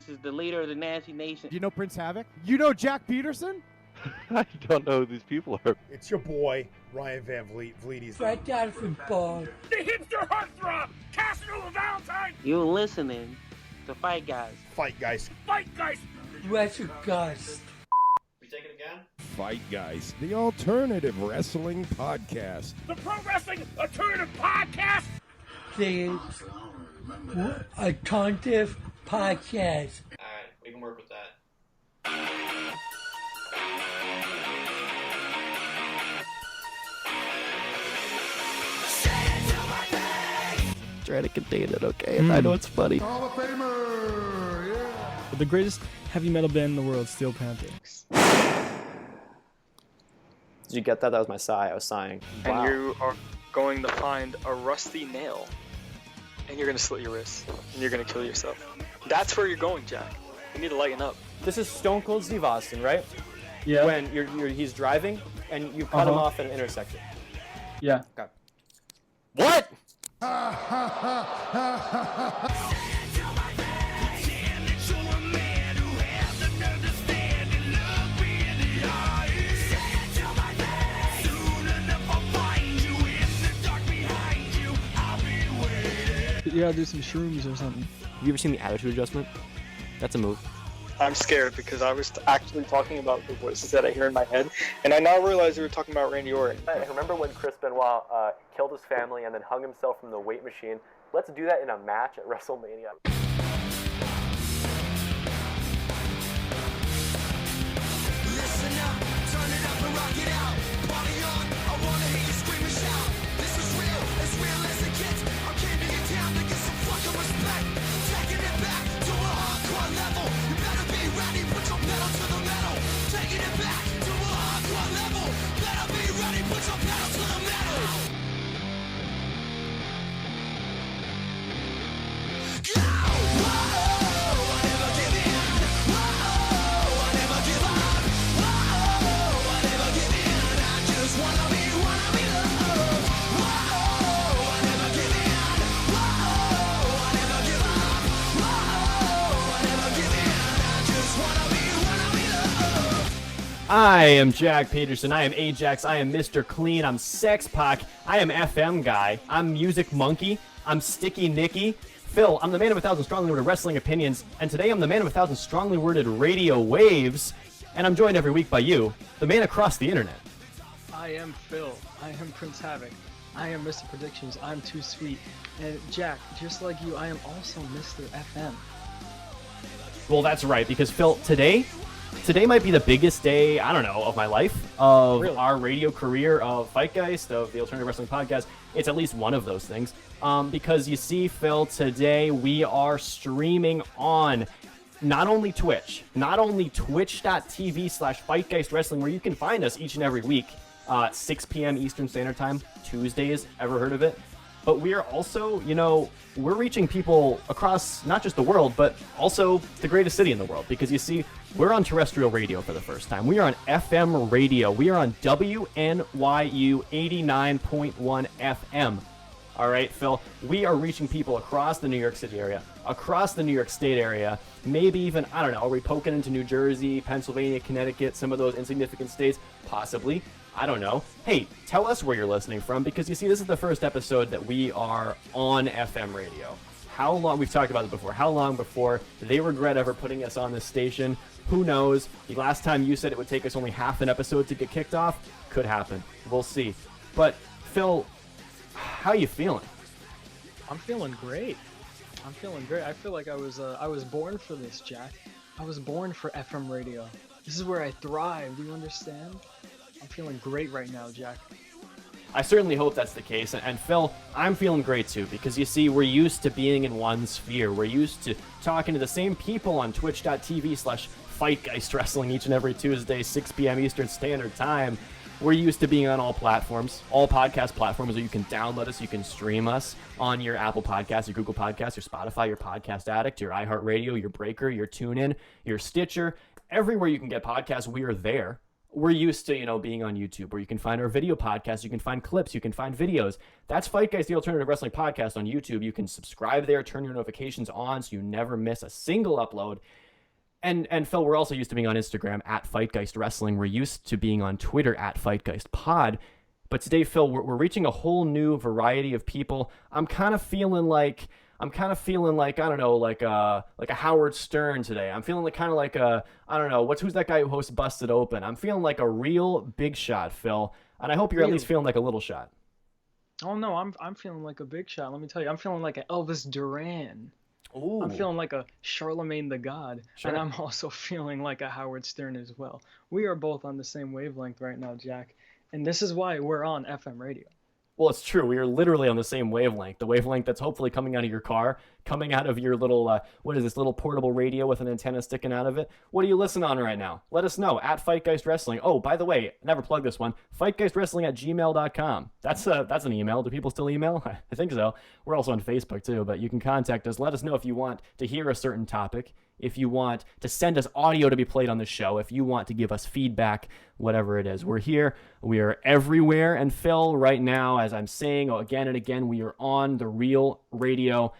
Jocks is the leader of the Nancy Nation. Do you know Prince Havoc? You know Jack Peterson? I don't know who these people are. It's your boy, Ryan Van Vliet. Right down from Ball. The hipster heartthrob, Casanova Valentine. You're listening to FightGeist. FightGeist. FightGeist. WNYU. We take it again? FightGeist, the alternative wrestling podcast. The Pro Wrestling Alternative Podcast. The alternative podcast. Alright, we can work with that. Try to contain it, okay? I know it's funny. Hall of Famer, yeah. The greatest heavy metal band in the world, Steel Panther. Did you get that? That was my sigh. I was sighing. Wow. And you are going to find a rusty nail, and you're going to slit your wrist, and you're going to kill yourself. That's where you're going, Jack. You need to lighten up. This is Stone Cold Steve Austin, right? Yeah. When he's driving, and you cut him off at an intersection. Yeah. Okay. What? You gotta do some shrooms or something. Have you ever seen the Attitude Adjustment? That's a move. I'm scared because I was actually talking about the voices that I hear in my head, and I now realize we were talking about Randy Orton. Remember when Chris Benoit killed his family and then hung himself from the weight machine? Let's do that in a match at WrestleMania. Listen up, turn it up and rock it out. Party on, I wanna hear you scream and shout. This is real as it gets. I came to your town to get some fucking respect. Taking it back to a hardcore level. You better be ready, put your pedal to the metal. Taking it back to a hardcore level. Better be ready, put your pedal to the metal. Go! Whoa, I never give in. Whoa, I never give up. Whoa, I never give in. I just wanna be loved. Whoa, I never give in. Whoa, I never give up. Whoa, I never give in. I just wanna be loved. I am Jack Peterson. I am Ajax. I am Mr. Clean. I'm Sex Pac. I am FM Guy. I'm Music Monkey. I'm Sticky Nicky. Phil, I'm the man of 1,000 strongly worded wrestling opinions, and today I'm the man of 1,000 strongly worded radio waves, and I'm joined every week by you, the man across the internet. I am Phil. I am Prince Havoc. I am Mr. Predictions. I'm too sweet. And Jack, just like you, I am also Mr. FM. Well, that's right, because Phil, today might be the biggest day, I don't know, of my life, of Really? Our radio career, of FightGeist, of the Alternative Wrestling Podcast. It's at least one of those things. Because you see, Phil, today we are streaming on not only Twitch, not only twitch.tv/FightGeist Wrestling, where you can find us each and every week, 6 p.m. Eastern Standard Time, Tuesdays, ever heard of it? But we are also, we're reaching people across not just the world, but also the greatest city in the world. Because you see, we're on terrestrial radio for the first time. We are on FM radio. We are on WNYU 89.1 FM. All right, Phil, we are reaching people across the New York City area, across the New York State area, maybe even, I don't know, are we poking into New Jersey, Pennsylvania, Connecticut, some of those insignificant states? Possibly. I don't know. Hey, tell us where you're listening from, because you see, this is the first episode that we are on FM radio. How long, we've talked about it before, how long before they regret ever putting us on this station? Who knows? The last time you said it would take us only half an episode to get kicked off, could happen. We'll see. But, Phil, how you feeling? I'm feeling great. I feel like I was born for this, Jack. I was born for FM radio. This is where I thrive. Do you understand? I'm feeling great right now, Jack. I certainly hope that's the case. And Phil, I'm feeling great too, because you see, we're used to being in one sphere. We're used to talking to the same people on twitch.tv/FightGeist Wrestling each and every Tuesday, 6 p.m. Eastern Standard Time. We're used to being on all platforms, all podcast platforms where you can download us, you can stream us on your Apple Podcasts, your Google Podcasts, your Spotify, your Podcast Addict, your iHeartRadio, your Breaker, your TuneIn, your Stitcher. Everywhere you can get podcasts, we are there. we're used to, you know, being on YouTube where you can find our video podcasts, you can find clips, you can find videos. That's FightGeist, the alternative wrestling podcast on YouTube. You can subscribe there, turn your notifications on so you never miss a single upload. And Phil, we're also used to being on Instagram at FightGeist Wrestling. We're used to being on Twitter at FightGeist Pod. But today, Phil, we're reaching a whole new variety of people. I'm kind of feeling like, I don't know, like a Howard Stern today. I'm feeling like I don't know, who's that guy who hosts Busted Open? I'm feeling like a real big shot, Phil. And I hope you're at least feeling like a little shot. Oh no, I'm feeling like a big shot. Let me tell you, I'm feeling like an Elvis Duran. Ooh. I'm feeling like a Charlemagne the God, Sure. and I'm also feeling like a Howard Stern as well. We are both on the same wavelength right now, Jack, and this is why we're on FM radio. Well, it's true. We are literally on the same wavelength. The wavelength that's hopefully coming out of your car, coming out of your little, what is this, little portable radio with an antenna sticking out of it? What are you listening on right now? Let us know, at FightGeist Wrestling. Oh, by the way, never plugged this one, FightGeistWrestling@gmail.com. That's an email. Do people still email? I think so. We're also on Facebook, too, but you can contact us. Let us know if you want to hear a certain topic, if you want to send us audio to be played on the show, if you want to give us feedback, whatever it is. We're here. We are everywhere. And Phil, right now, as I'm saying again and again, we are on the real radio.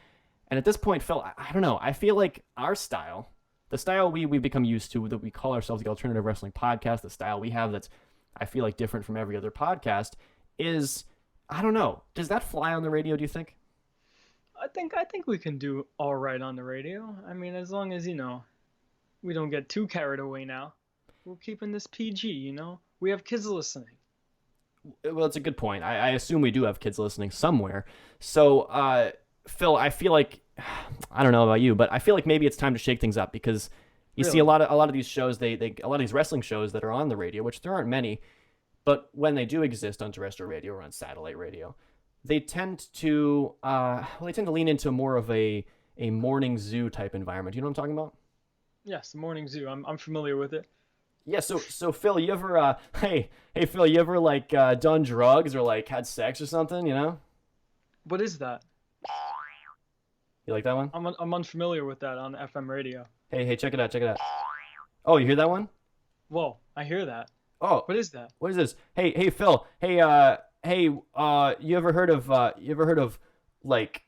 And at this point, Phil, I don't know. I feel like our style, the style we've become used to, that we call ourselves the Alternative Wrestling Podcast, the style we have that's, I feel like, different from every other podcast, is, I don't know. Does that fly on the radio, do you think? I think we can do all right on the radio. I mean, as long as, you know, we don't get too carried away now. We're keeping this PG, you know? We have kids listening. Well, it's a good point. I assume we do have kids listening somewhere. So, Phil, I feel like, I don't know about you, but I feel like maybe it's time to shake things up, because you see a lot of these shows, a lot of these wrestling shows that are on the radio, which there aren't many, but when they do exist on terrestrial radio or on satellite radio, they tend to lean into more of a morning zoo type environment. You know what I'm talking about? Yes, the morning zoo. I'm familiar with it. Yeah. So Phil, you ever hey Phil, you ever like done drugs or like had sex or something? You know? What is that? You like that one? I'm unfamiliar with that on FM radio. Hey, check it out. Oh, you hear that one? Whoa, I hear that. Oh, what is that? What is this? Hey Phil. You ever heard of like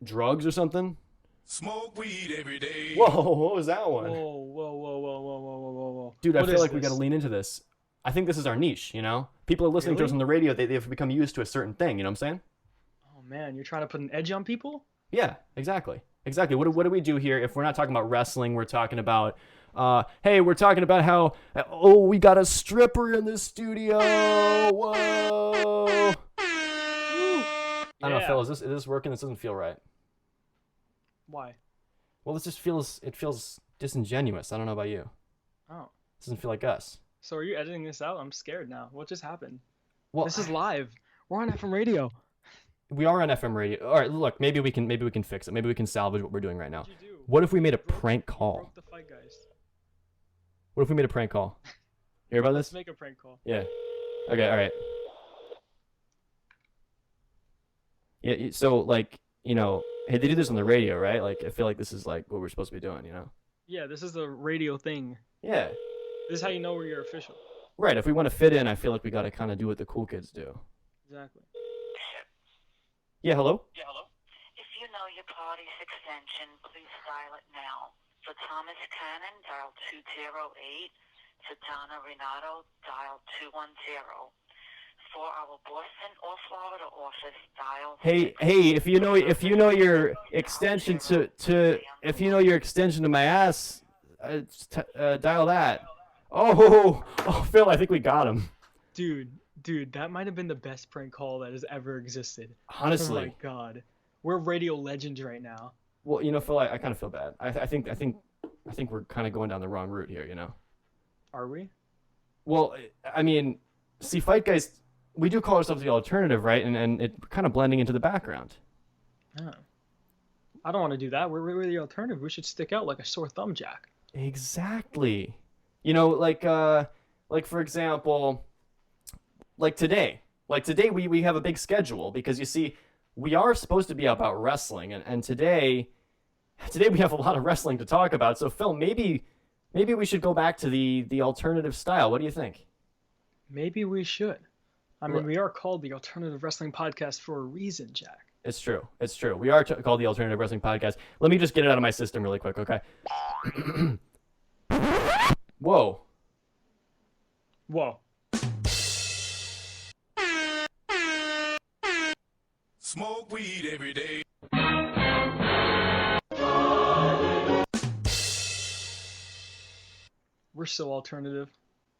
drugs or something? Smoke weed every day. Whoa, what was that one? Whoa. Dude, I feel like we got to lean into this. I think this is our niche, you know? People are listening to us on the radio, they've become used to a certain thing, you know what I'm saying? Oh man, you're trying to put an edge on people? Yeah, exactly. What do we do here if we're not talking about wrestling? We're talking about we're talking about how we got a stripper in the studio. Whoa. I don't know, Phil, is this working? This doesn't feel right. Why? Well, it feels disingenuous. I don't know about you. Oh. It doesn't feel like us. So are you editing this out? I'm scared now. What just happened? Well, this is live. We're on FM radio. We are on FM radio. All right, look, maybe we can fix it. Maybe we can salvage what we're doing right now. What if we made a prank call? Broke the FightGeist. What if we made a prank call? Hear about this? Let's make a prank call. Yeah. Okay, all right. Yeah, so like, you know, hey, they do this on the radio, right? Like, I feel like this is like what we're supposed to be doing, you know? Yeah, this is the radio thing. Yeah. This is how you know you're official. Right, if we want to fit in, I feel like we got to kind of do what the cool kids do. Exactly. Yeah, hello? Yeah, hello? If you know your party's extension, please dial it now. For Thomas Cannon, dial 208. For Donna Renato, dial 210. For our Boston or Florida office, dial. Hey, if you know your extension to my ass, dial that. Oh, Phil, I think we got him. Dude, that might have been the best prank call that has ever existed. Honestly. Oh my god. We're radio legends right now. Well, you know, Phil, I kind of feel bad. I think we're kind of going down the wrong route here, you know? Are we? Well, I mean, see, FightGeist, we do call ourselves the alternative, right? And it's kind of blending into the background. Oh. I don't want to do that. We're the alternative. We should stick out like a sore thumb, Jack. Exactly. You know, like for example, like today we have a big schedule because you see, we are supposed to be about wrestling, and today we have a lot of wrestling to talk about. So Phil, maybe Maybe we should go back to the alternative style. What do you think? Maybe we should. I mean, we are called the Alternative Wrestling Podcast for a reason, Jack. It's true. It's true. We are called the Alternative Wrestling Podcast. Let me just get it out of my system really quick, okay? Whoa. Whoa. Smoke weed every day. We're so alternative.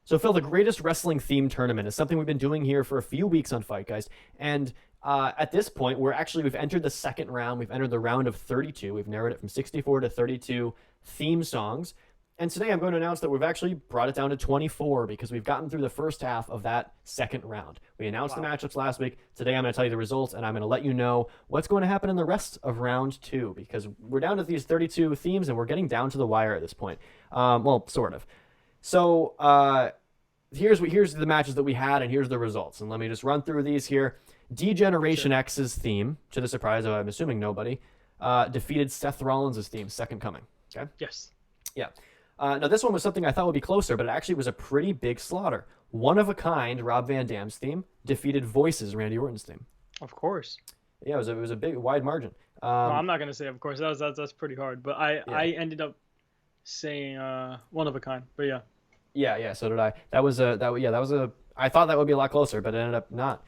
So, Phil, the greatest wrestling themed tournament is something we've been doing here for a few weeks on FightGeist. And at this point, we've entered the second round. We've entered the round of 32. We've narrowed it from 64 to 32 theme songs. And today I'm going to announce that we've actually brought it down to 24 because we've gotten through the first half of that second round. We announced the matchups last week. Today I'm going to tell you the results, and I'm going to let you know what's going to happen in the rest of round 2 because we're down to these 32 themes, and we're getting down to the wire at this point. Well, sort of. So here's the matches that we had, and here's the results. And let me just run through these here. D-Generation X's theme, to the surprise of, I'm assuming, nobody, defeated Seth Rollins' theme, Second Coming. Okay? Yes. Yeah. Now, this one was something I thought would be closer, but it actually was a pretty big slaughter. One of a Kind, Rob Van Dam's theme, defeated Voices, Randy Orton's theme. Of course. Yeah, it was a big, wide margin. No, I'm not gonna say of course. That's pretty hard. But I ended up saying One of a Kind. But yeah. Yeah. So did I. That was a. I thought that would be a lot closer, but it ended up not.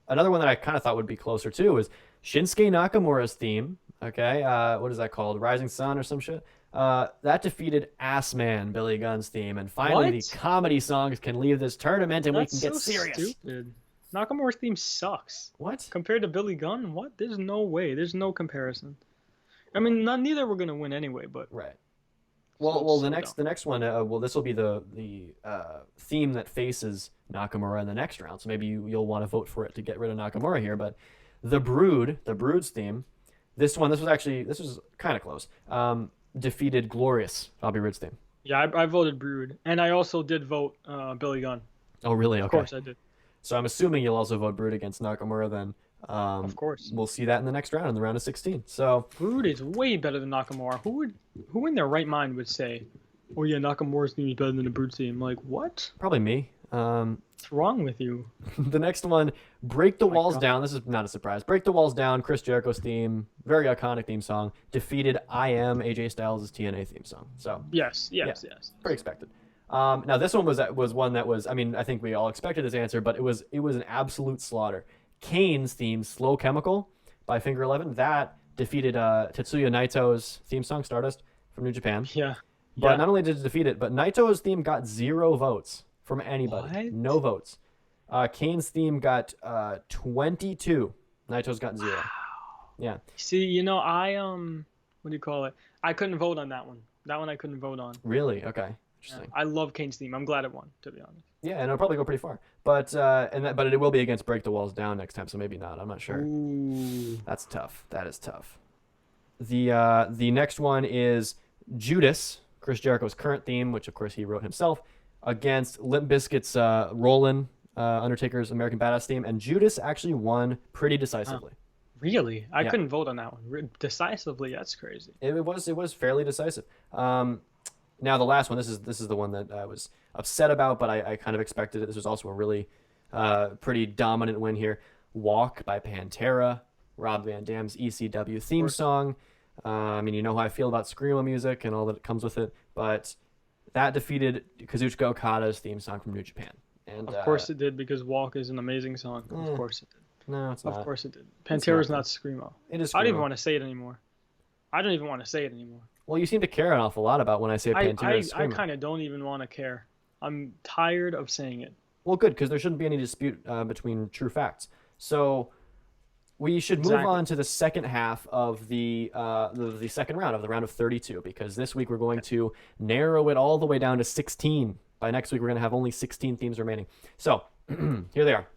Another one that I kind of thought would be closer too was Shinsuke Nakamura's theme. Okay, what is that called? Rising Sun or some shit. That defeated Ass Man, Billy Gunn's theme, and finally the comedy songs can leave this tournament and we can get serious. Stupid. Nakamura's theme sucks. What? Compared to Billy Gunn? What? There's no way. There's no comparison. I mean, neither were gonna win anyway, but right. Well, the next one. This will be the theme that faces Nakamura in the next round. So maybe you'll want to vote for it to get rid of Nakamura here. But the Brood's theme. This was kind of close. Defeated Glorious, Bobby Roode's theme. Yeah, I voted Brood, and I also did vote Billy Gunn. Oh, really? Okay. Of course I did. So I'm assuming you'll also vote Brood against Nakamura then. Of course. We'll see that in the next round, in the round of 16. So Brood is way better than Nakamura. Who in their right mind would say, "Oh yeah, Nakamura's theme is better than the Brood theme"? Like what? Probably me. What's wrong with you? The next one, Break the Walls Down. This is not a surprise. Break the Walls Down, Chris Jericho's theme, very iconic theme song, defeated I Am, AJ Styles' TNA theme song. So yes. Pretty expected. Now this one was one that was, I mean, I think we all expected this answer, but it was an absolute slaughter. Kane's theme, Slow Chemical by Finger 11, that defeated Tetsuya Naito's theme song, Stardust, from New Japan. Yeah. But not only did it defeat it, but Naito's theme got 0 votes from anybody. What? No votes. Kane's theme got 22. Naito's got 0. Wow. Yeah. See, I what do you call it? I couldn't vote on that one. That one I couldn't vote on. Really? Okay. Interesting. I love Kane's theme. I'm glad it won, to be honest. Yeah, and it'll probably go pretty far. But but it will be against Break the Walls Down next time, so maybe not. I'm not sure. Ooh. That's tough. That is tough. The next one is Judas, Chris Jericho's current theme, which of course he wrote himself, against Limp Bizkit's Rollin', Undertaker's American Badass theme, and Judas actually won pretty decisively. Really? I couldn't vote on that one. Decisively? That's crazy. It was fairly decisive. Now the last one, this is the one that I was upset about, but I kind of expected it. This was also a really pretty dominant win here. Walk by Pantera, Rob Van Dam's ECW theme song. I mean, you know how I feel about Screamo music and all that comes with it, but that defeated Kazuchika Okada's theme song from New Japan. And of course it did, because Walk is an amazing song. Of course it did. No, it's not. Of course it did. Pantera's not Screamo. It is Screamo. I don't even want to say it anymore. Well, you seem to care an awful lot about when I say Pantera is Screamo. I kind of don't even want to care. I'm tired of saying it. Well, good, because there shouldn't be any dispute between true facts. So we should move on to the second half of the second round, of the round of 32, because this week we're going to narrow it all the way down to 16. By next week, we're going to have only 16 themes remaining. So here they are.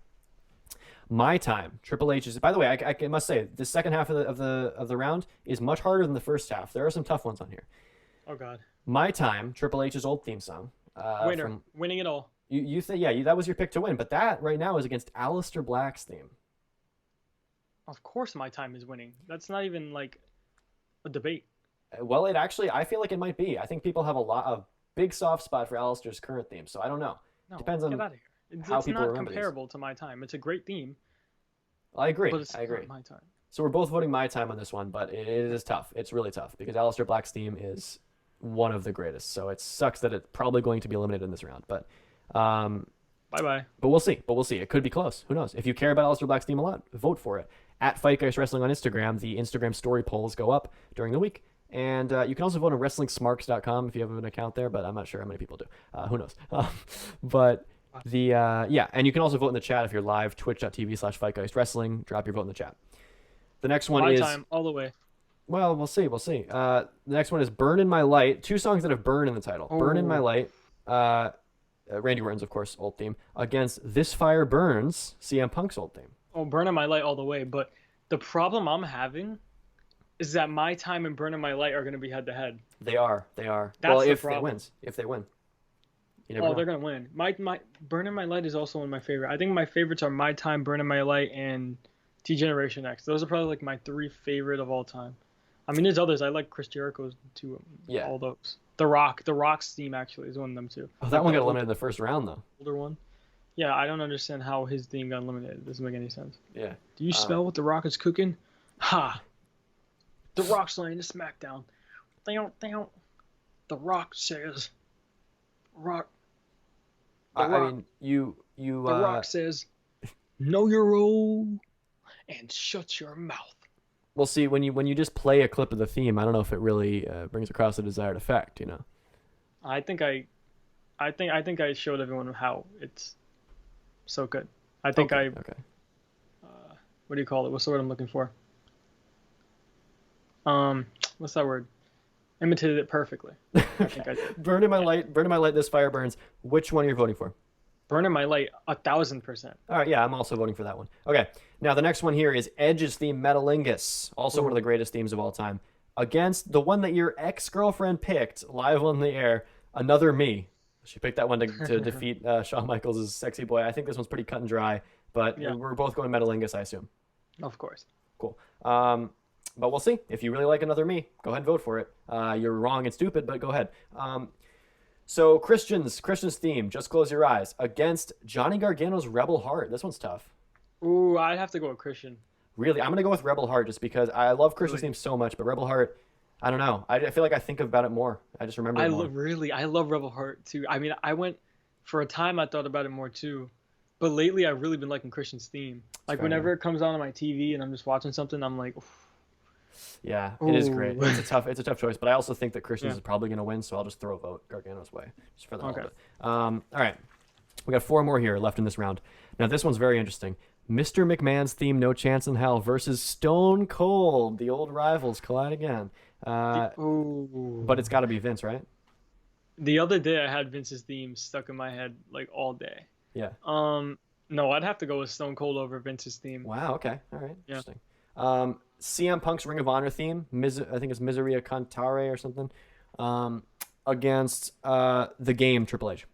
My Time, Triple H's. By the way, I must say, the second half of the round is much harder than the first half. There are some tough ones on here. Oh God. My Time, Triple H's old theme song. Winning it all. You say that was your pick to win, but that right now is against Aleister Black's theme. Of course, My Time is winning. That's not even like a debate. Well, it actually, I feel like it might be. I think people have a big soft spot for Alistair's current theme, so I don't know. No, Depends on get out of here. how It's people not remember these. comparable to My Time. It's a great theme. I agree. But it's I agree. not My Time. So we're both voting My Time on this one, but it is tough. It's really tough because Alistair Black's theme is one of the greatest. So it sucks that it's probably going to be eliminated in this round. But Bye-bye. But we'll see. It could be close. Who knows? If you care about Alistair Black's theme a lot, vote for it. At FightGeist Wrestling on Instagram, the Instagram story polls go up during the week. And you can also vote on WrestlingSmarks.com if you have an account there, but I'm not sure how many people do. Who knows? But and you can also vote in the chat if you're live, twitch.tv/FightGeist Wrestling. Drop your vote in the chat. The next one is... My Time, all the way. Well, we'll see. The next one is Burn in My Light. 2 songs that have Burn in the title. Burn in My Light. Randy Orton's, of course, old theme. Against This Fire Burns, CM Punk's old theme. Oh, Burn in My Light all the way. But the problem I'm having is that My Time and Burn in My Light are going to be head-to-head. They are. That's well, the if problem. If they win. You never know. They're going to win. My Burn in My Light is also one of my favorite. I think my favorites are My Time, Burn in My Light, and T-Generation X. Those are probably like my 3 favorite of all time. I mean, there's others. I like Chris Jericho's too. Yeah. All those. The Rock's theme actually is one of them too. Oh, that one got eliminated in the first round though. Older one. Yeah, I don't understand how his theme got eliminated. It doesn't make any sense. Yeah. Do you smell what The Rock is cooking? Ha! The Rock's laying the smackdown. Down. The Rock says. Rock. I mean, you. The Rock says, "Know your role, and shut your mouth." Well, see, when you just play a clip of the theme, I don't know if it really brings across the desired effect. You know. I think I showed everyone how it's so good. I think Okay. What do you call it? What's the word I'm looking for? What's that word? Imitated it perfectly. I think I did. Burn in My Light, This Fire Burns. Which one are you voting for? Burn in My Light, 1,000%. All right, yeah, I'm also voting for that one. Okay, now the next one here is Edge's theme, Metalingus, also one of the greatest themes of all time, against the one that your ex-girlfriend picked live on the air, Another Me. She picked that one to defeat Shawn Michaels' Sexy Boy. I think this one's pretty cut and dry, but we're both going Metalingus, I assume. Of course. Cool. But we'll see. If you really like Another Me, go ahead and vote for it. You're wrong and stupid, but go ahead. So Christian's theme, Just Close Your Eyes, against Johnny Gargano's Rebel Heart. This one's tough. Ooh, I'd have to go with Christian. Really? I'm going to go with Rebel Heart just because I love Christian's theme so much, but Rebel Heart, I don't know. I feel like I think about it more. I just remember it more. I love Rebel Heart too. I mean, for a time I thought about it more too, but lately I've really been liking Christian's theme. Like whenever it comes on my TV and I'm just watching something, I'm like, oof. Yeah, it is great. It's a tough choice, but I also think that Christian's is probably going to win, so I'll just throw a vote Gargano's way just for the hell of it. All right, we got 4 more here left in this round. Now this one's very interesting. Mr. McMahon's theme, No Chance in Hell, versus Stone Cold. The old rivals collide again. But it's got to be Vince, right? The other day I had Vince's theme stuck in my head like all day. Yeah. No, I'd have to go with Stone Cold over Vince's theme. Wow. Okay. All right. Yeah. Interesting. CM Punk's Ring of Honor theme, I think it's Miseria Cantare or something, against The Game Triple H.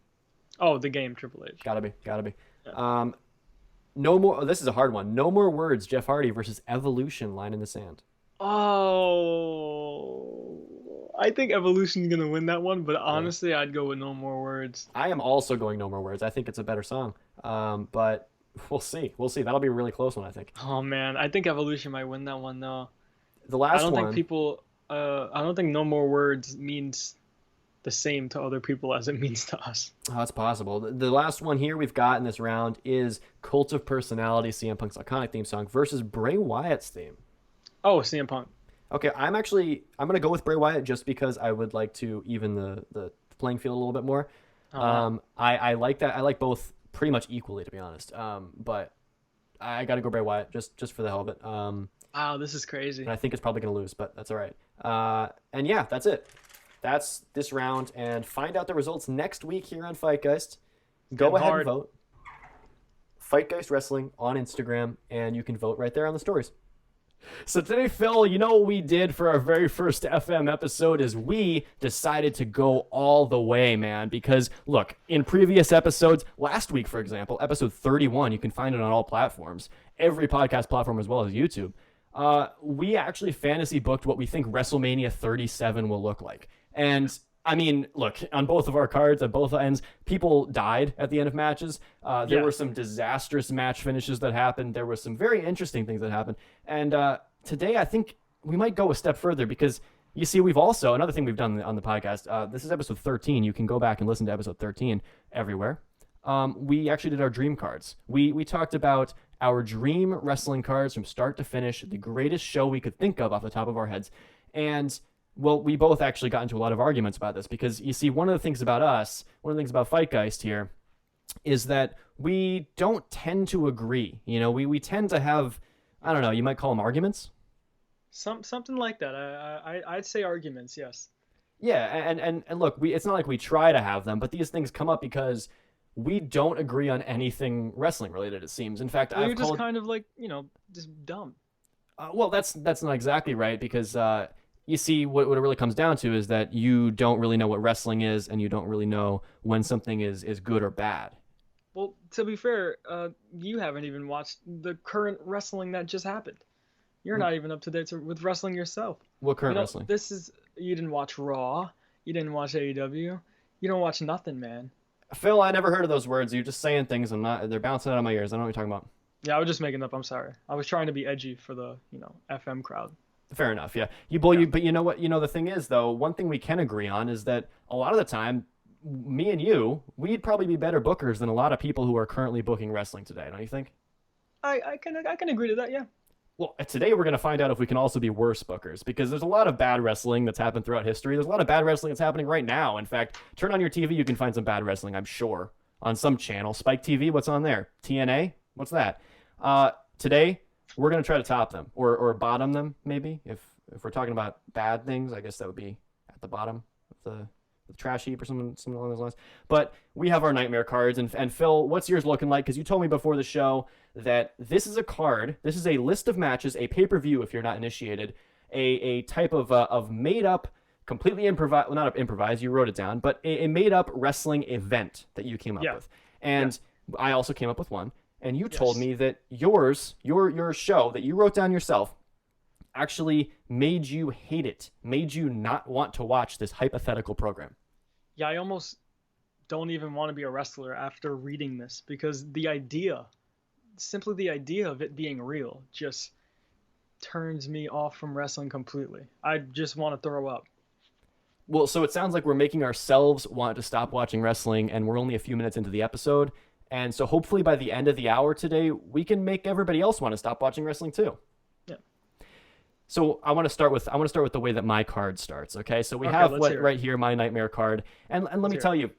Oh, The Game Triple H. Gotta be. Yeah. No more. This is a hard one. No More Words, Jeff Hardy versus Evolution, Line in the Sand. Oh, I think Evolution's gonna win that one, but honestly, I'd go with No More Words. I am also going No More Words. I think it's a better song, but we'll see. That'll be a really close one, I think. Oh man, I think Evolution might win that one though. The last one. I don't think No More Words means the same to other people as it means to us. Oh, that's possible. The last one here we've got in this round is Cult of Personality, CM Punk's iconic theme song, versus Bray Wyatt's theme. Oh, CM Punk. Okay, I'm going to go with Bray Wyatt just because I would like to even the playing field a little bit more. I like that. I like both pretty much equally, to be honest. But I got to go Bray Wyatt just for the hell of it. Wow, this is crazy. And I think it's probably going to lose, but that's all right. And yeah, that's it. That's this round, and find out the results next week here on FightGeist. Go ahead and vote. FightGeist Wrestling on Instagram, and you can vote right there on the stories. So today, Phil, you know what we did for our very first FM episode is we decided to go all the way, man. Because, look, in previous episodes, last week, for example, episode 31, you can find it on all platforms, every podcast platform as well as YouTube. we actually fantasy booked what we think WrestleMania 37 will look like. And I mean, look, on both of our cards, at both ends, people died at the end of matches. There were some disastrous match finishes that happened. There were some very interesting things that happened. And today, I think we might go a step further because, you see, we've also, another thing we've done on the podcast, this is episode 13. You can go back and listen to episode 13 everywhere. We actually did our dream cards. We talked about our dream wrestling cards from start to finish, the greatest show we could think of off the top of our heads. And well, we both actually got into a lot of arguments about this because, you see, one of the things about us, one of the things about FightGeist here, is that we don't tend to agree. You know, we tend to have, I don't know, you might call them arguments? Something like that. I'd say arguments, yes. Yeah, and look, it's not like we try to have them, but these things come up because we don't agree on anything wrestling related, it seems. In fact, You're just kind of like, just dumb. Well, that's not exactly right because... you see, what it really comes down to is that you don't really know what wrestling is, and you don't really know when something is good or bad. Well, to be fair, you haven't even watched the current wrestling that just happened. You're not even up to date with wrestling yourself. What current wrestling? You didn't watch Raw. You didn't watch AEW. You don't watch nothing, man. Phil, I never heard of those words. You're just saying things. They're bouncing out of my ears. I don't know what you're talking about. Yeah, I was just making up. I'm sorry. I was trying to be edgy for the, FM crowd. Fair enough, yeah. But you know what? The thing is, though, one thing we can agree on is that a lot of the time, me and you, we'd probably be better bookers than a lot of people who are currently booking wrestling today. Don't you think? I can agree to that, yeah. Well, today we're going to find out if we can also be worse bookers, because there's a lot of bad wrestling that's happened throughout history. There's a lot of bad wrestling that's happening right now. In fact, turn on your TV, you can find some bad wrestling, I'm sure, on some channel. Spike TV, what's on there? TNA? What's that? Today, we're going to try to top them, or bottom them, maybe. If we're talking about bad things, I guess that would be at the bottom of the trash heap or something along those lines. But we have our nightmare cards. And Phil, what's yours looking like? Because you told me before the show that this is a card. This is a list of matches, a pay-per-view if you're not initiated, a type of made-up, completely improvised, well, not improvised, you wrote it down, but a made-up wrestling event that you came up with. And I also came up with one. And you told me that your show that you wrote down yourself actually made you hate it, made you not want to watch this hypothetical program. Yeah, I almost don't even want to be a wrestler after reading this, because simply the idea of it being real just turns me off from wrestling completely. I just want to throw up. Well, so it sounds like we're making ourselves want to stop watching wrestling, and we're only a few minutes into the episode. And so hopefully by the end of the hour today, we can make everybody else want to stop watching wrestling too. Yeah. So I want to start with the way that my card starts. Okay. So we have right here, my nightmare card. And let me tell you,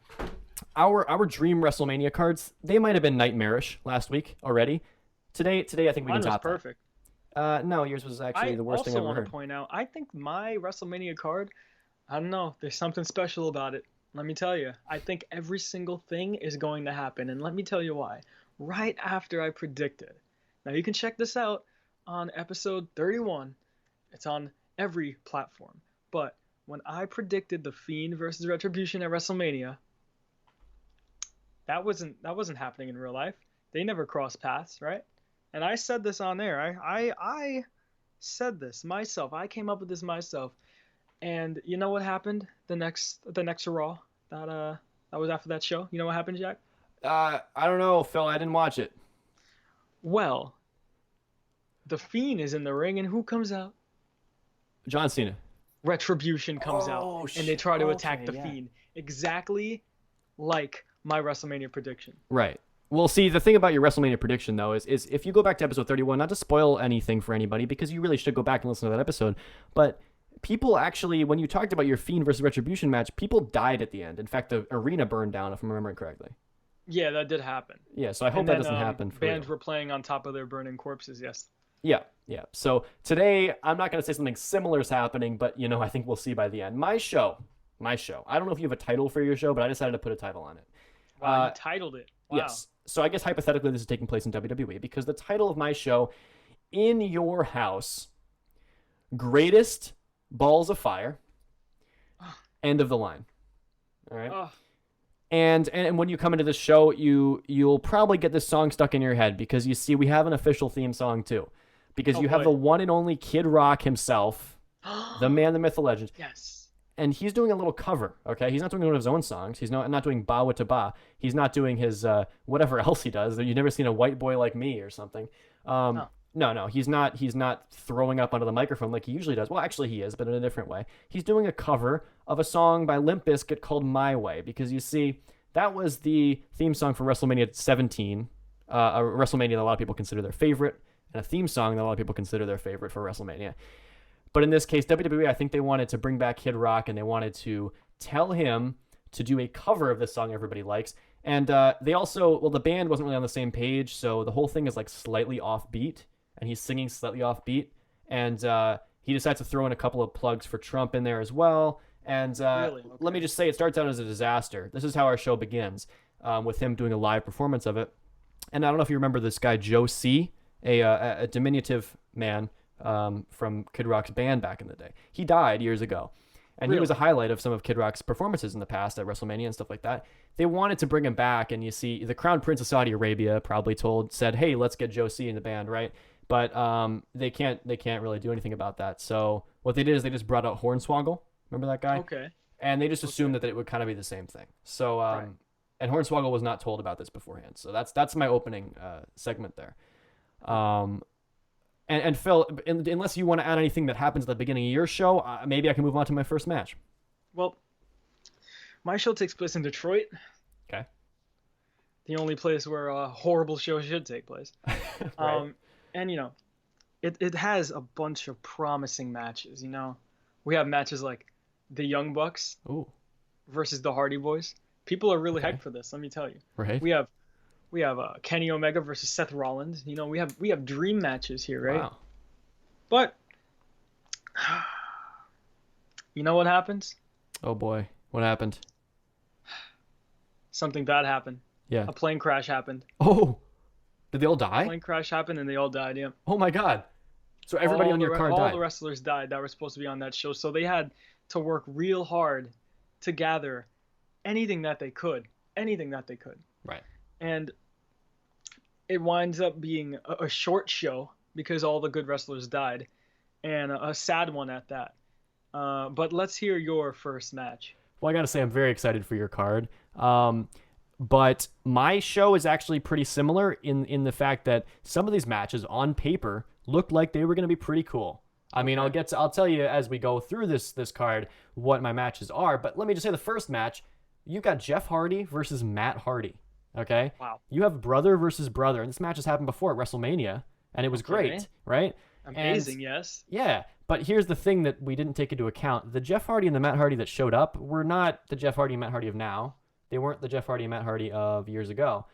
our dream WrestleMania cards, they might have been nightmarish last week already. Today I think we can top perfect. No, yours was actually the worst thing I've ever heard. I also want to point out, I think my WrestleMania card, I don't know, there's something special about it. Let me tell you, I think every single thing is going to happen, and let me tell you why. Right after I predicted. Now, you can check this out on episode 31. It's on every platform. But when I predicted The Fiend versus Retribution at WrestleMania, that wasn't happening in real life. They never crossed paths, right? And I said this on there. I said this myself. I came up with this myself. And you know what happened the next Raw that was after that show? You know what happened, Jack? I don't know, Phil. I didn't watch it. Well, The Fiend is in the ring, and who comes out? John Cena. Retribution comes out, and they try to attack The Fiend. Exactly like my WrestleMania prediction. Right. Well, see, the thing about your WrestleMania prediction, though, is if you go back to episode 31, not to spoil anything for anybody, because you really should go back and listen to that episode, but people actually, when you talked about your Fiend versus Retribution match, people died at the end. In fact, the arena burned down, if I'm remembering correctly. Yeah, that did happen. Yeah, so I hope that doesn't happen for bands were playing on top of their burning corpses, yes. Yeah. So today, I'm not going to say something similar is happening, but, I think we'll see by the end. My show. I don't know if you have a title for your show, but I decided to put a title on it. Wow, you titled it. Wow. Yes. So I guess hypothetically this is taking place in WWE, because the title of my show, In Your House, Greatest Balls of Fire, End of the Line. All right. And when you come into this show, you'll probably get this song stuck in your head, because you see we have an official theme song too. because Oh, you have boy. the one and only Kid Rock himself, the man, the myth, the legend. Yes. And he's doing a little cover, okay? He's not doing one of his own songs. He's not doing Ba Wata Ba. He's not doing his whatever else he does. You've never seen a white boy like me or something. No, he's not throwing up onto the microphone like he usually does. Well, actually he is, but in a different way. He's doing a cover of a song by Limp Bizkit called My Way, because you see, that was the theme song for WrestleMania 17, a WrestleMania that a lot of people consider their favorite, and a theme song that a lot of people consider their favorite for WrestleMania. But in this case, WWE, I think they wanted to bring back Kid Rock, and they wanted to tell him to do a cover of this song everybody likes. And they also, well, the band wasn't really on the same page, so the whole thing is like slightly offbeat, and he's singing slightly offbeat. And he decides to throw in a couple of plugs for Trump in there as well. And Really? Okay. let me just say, it starts out as a disaster. This is how our show begins, with him doing a live performance of it. And I don't know if you remember this guy, Joe C., a diminutive man from Kid Rock's band back in the day. He died years ago. And he was a highlight of some of Kid Rock's performances in the past at WrestleMania and stuff like that. They wanted to bring him back, and you see, the Crown Prince of Saudi Arabia probably said, hey, let's get Joe C. in the band, right? But they can't really do anything about that. So what they did is they just brought out Hornswoggle. Remember that guy? Okay. And they just assumed that it would kind of be the same thing. So and Hornswoggle was not told about this beforehand. So that's my opening segment there. And Phil, unless you want to add anything that happens at the beginning of your show, maybe I can move on to my first match. Well, my show takes place in Detroit. Okay. The only place where a horrible show should take place. Right. And, you know, it has a bunch of promising matches, you know. We have matches like the Young Bucks versus the Hardy Boys. People are really hyped for this, let me tell you. Right. We have Kenny Omega versus Seth Rollins. You know, we have dream matches here, right? Wow. But you know what happens? Oh boy, what happened? Something bad happened. Yeah. A plane crash happened. Oh, did they all die? A plane crash happened and they all died. Yeah. Oh my God. So everybody on your card all died. the wrestlers died that were supposed to be on that show. So they had to work real hard to gather anything that they could. Right. And it winds up being a short show because all the good wrestlers died, and a sad one at that. But let's hear your first match. Well, I got to say, I'm very excited for your card. But my show is actually pretty similar in the fact that some of these matches on paper looked like they were going to be pretty cool. I mean, I'll tell you as we go through this card what my matches are. But let me just say, the first match, you've got Jeff Hardy versus Matt Hardy. Okay. Wow. You have brother versus brother, and this match has happened before at WrestleMania, and it was great, right? Amazing, yes. Yeah, but here's the thing that we didn't take into account: the Jeff Hardy and the Matt Hardy that showed up were not the Jeff Hardy and Matt Hardy of now. They weren't the Jeff Hardy and Matt Hardy of years ago.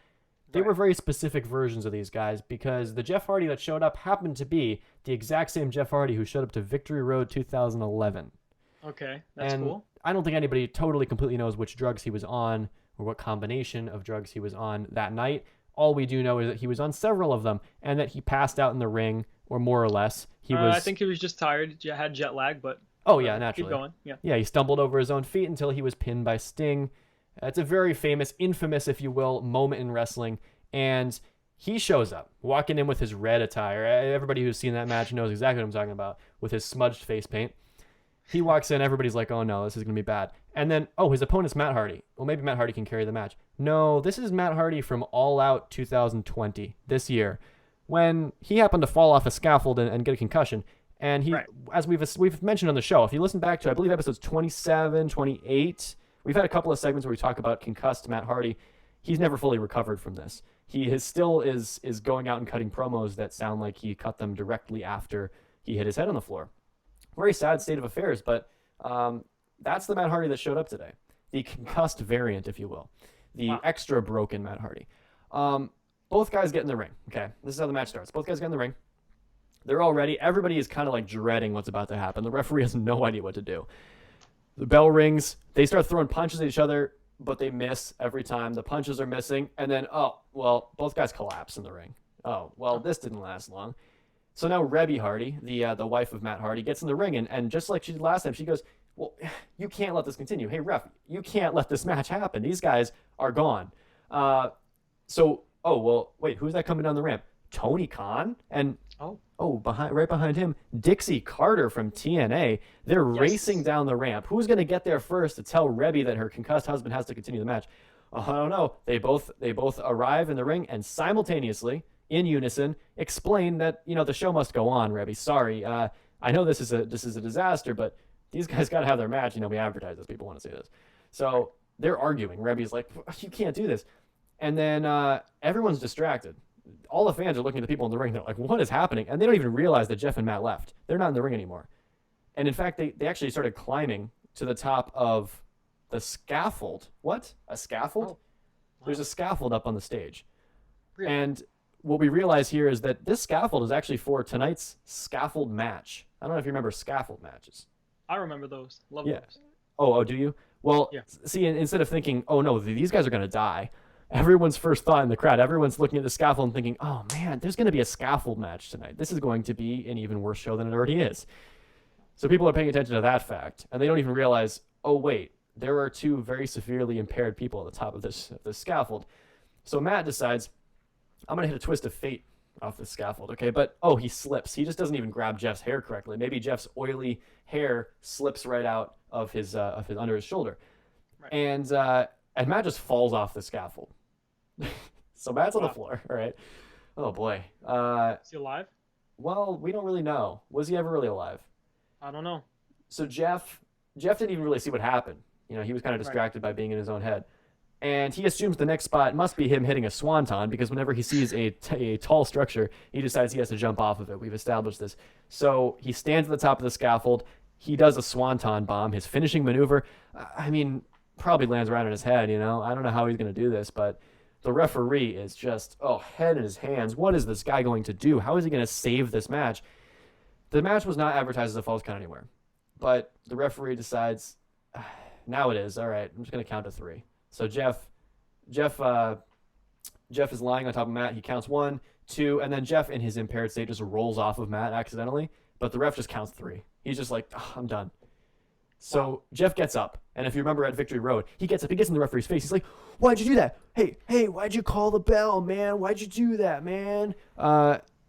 They were very specific versions of these guys, because the Jeff Hardy that showed up happened to be the exact same Jeff Hardy who showed up to Victory Road 2011. Okay, that's cool. I don't think anybody totally completely knows which drugs he was on or what combination of drugs he was on that night. All we do know is that he was on several of them, and that he passed out in the ring, or more or less. I think he was just tired. Had jet lag, but oh yeah, naturally. Keep going. Yeah. Yeah, he stumbled over his own feet until he was pinned by Sting. It's a very famous, infamous, if you will, moment in wrestling, and he shows up, walking in with his red attire. Everybody who's seen that match knows exactly what I'm talking about, with his smudged face paint. He walks in, everybody's like, oh no, this is going to be bad. And then, his opponent's Matt Hardy. Well, maybe Matt Hardy can carry the match. No, this is Matt Hardy from All Out 2020, this year, when he happened to fall off a scaffold and get a concussion. And he, as we've mentioned on the show, if you listen back to, I believe, episodes 27, 28, we've had a couple of segments where we talk about concussed Matt Hardy. He's never fully recovered from this. He still is going out and cutting promos that sound like he cut them directly after he hit his head on the floor. Very sad state of affairs, but that's the Matt Hardy that showed up today. The concussed variant, if you will. The extra broken Matt Hardy. Both guys get in the ring. Okay, this is how the match starts. Both guys get in the ring. They're all ready. Everybody is kind of like dreading what's about to happen. The referee has no idea what to do. The bell rings. They start throwing punches at each other, but they miss every time. The punches are missing. And then, both guys collapse in the ring. This didn't last long. So now Rebby Hardy, the wife of Matt Hardy, gets in the ring, and just like she did last time, she goes, well, you can't let this continue. Hey, ref, you can't let this match happen. These guys are gone. Wait, who's that coming down the ramp? Tony Khan? And right behind him, Dixie Carter from TNA. They're racing down the ramp. Who's going to get there first to tell Rebby that her concussed husband has to continue the match? I don't know. They both arrive in the ring and simultaneously, in unison, explain that the show must go on. Rebby, sorry, I know this is a disaster, but these guys got to have their match. We advertise this. People want to see this. So they're arguing. Rebby's like, you can't do this. And then everyone's distracted. All the fans are looking at the people in the ring. They're like, what is happening? And they don't even realize that Jeff and Matt left. They're not in the ring anymore. And in fact, they actually started climbing to the top of the scaffold. What? A scaffold? Oh, wow. There's a scaffold up on the stage. Really? And what we realize here is that this scaffold is actually for tonight's scaffold match. I don't know if you remember scaffold matches. I remember those. Love those. Oh, do you? Well, see, instead of thinking, oh no, these guys are going to die, everyone's first thought in the crowd, everyone's looking at the scaffold and thinking, oh man, there's going to be a scaffold match tonight. This is going to be an even worse show than it already is. So people are paying attention to that fact, and they don't even realize, oh wait, there are two very severely impaired people at the top of this scaffold. So Matt decides, I'm going to hit a twist of fate off the scaffold, okay? But, he slips. He just doesn't even grab Jeff's hair correctly. Maybe Jeff's oily hair slips right out of his under his shoulder. Right. And Matt just falls off the scaffold. So Matt's on the floor, all right? Oh, boy. Is he alive? Well, we don't really know. Was he ever really alive? I don't know. So Jeff didn't even really see what happened. He was kind of distracted by being in his own head. And he assumes the next spot must be him hitting a swanton, because whenever he sees a tall structure, he decides he has to jump off of it. We've established this. So he stands at the top of the scaffold. He does a swanton bomb, his finishing maneuver. I mean, probably lands right on his head, I don't know how he's going to do this, but the referee is just, head in his hands. What is this guy going to do? How is he going to save this match? The match was not advertised as a false count anywhere, but the referee decides, now it is. All right, I'm just going to count to 3. So Jeff is lying on top of Matt. He counts 1, 2, and then Jeff, in his impaired state, just rolls off of Matt accidentally. But the ref just counts 3. He's just like, I'm done. So Jeff gets up, and if you remember at Victory Road, he gets up, he gets in the referee's face. He's like, "Why'd you do that? Hey, why'd you call the bell, man? Why'd you do that, man?"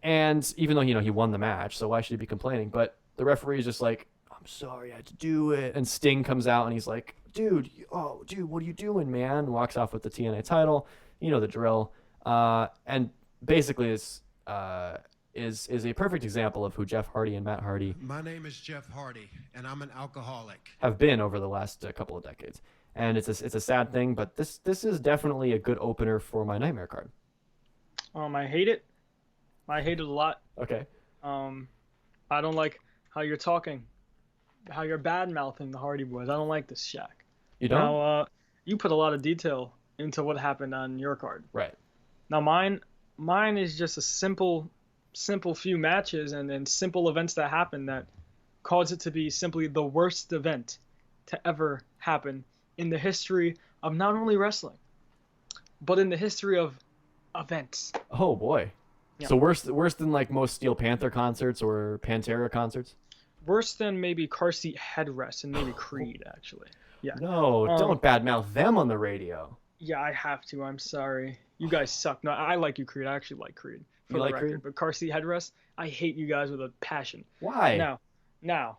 And even though he won the match, so why should he be complaining? But the referee is just like, "I'm sorry, I had to do it." And Sting comes out, and he's like, dude, what are you doing, man? Walks off with the TNA title. You know the drill. And basically is a perfect example of who Jeff Hardy and Matt Hardy. My name is Jeff Hardy, and I'm an alcoholic. Have been over the last couple of decades, and it's a sad thing, but this is definitely a good opener for my nightmare card. I hate it. I hate it a lot. Okay. I don't like how you're talking, how you're bad mouthing the Hardy Boys. I don't like this, Shaq. You don't? Now, you put a lot of detail into what happened on your card. Right. Now mine is just a simple few matches and simple events that happen that cause it to be simply the worst event to ever happen in the history of not only wrestling, but in the history of events. Oh boy. Yeah. So worse than like most Steel Panther concerts or Pantera concerts? Worse than maybe car seat headrest and maybe Creed, actually. Yeah. No, don't badmouth them on the radio. Yeah, I have to. I'm sorry. You guys suck. No, I like you, Creed. I actually like Creed. You like Creed? But car seat headrest, I hate you guys with a passion. Why? Now.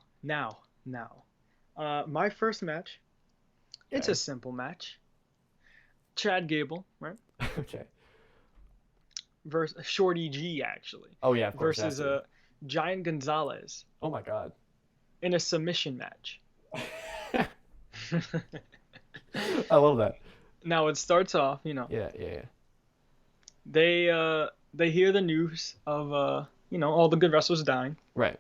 My first match, it's a simple match. Chad Gable, right? Okay. Versus Shorty G, actually. Oh, yeah, of course. Versus Giant Gonzalez. Oh, my God. In a submission match. I love that. Now, it starts off, Yeah. They hear the news of, all the good wrestlers dying. Right.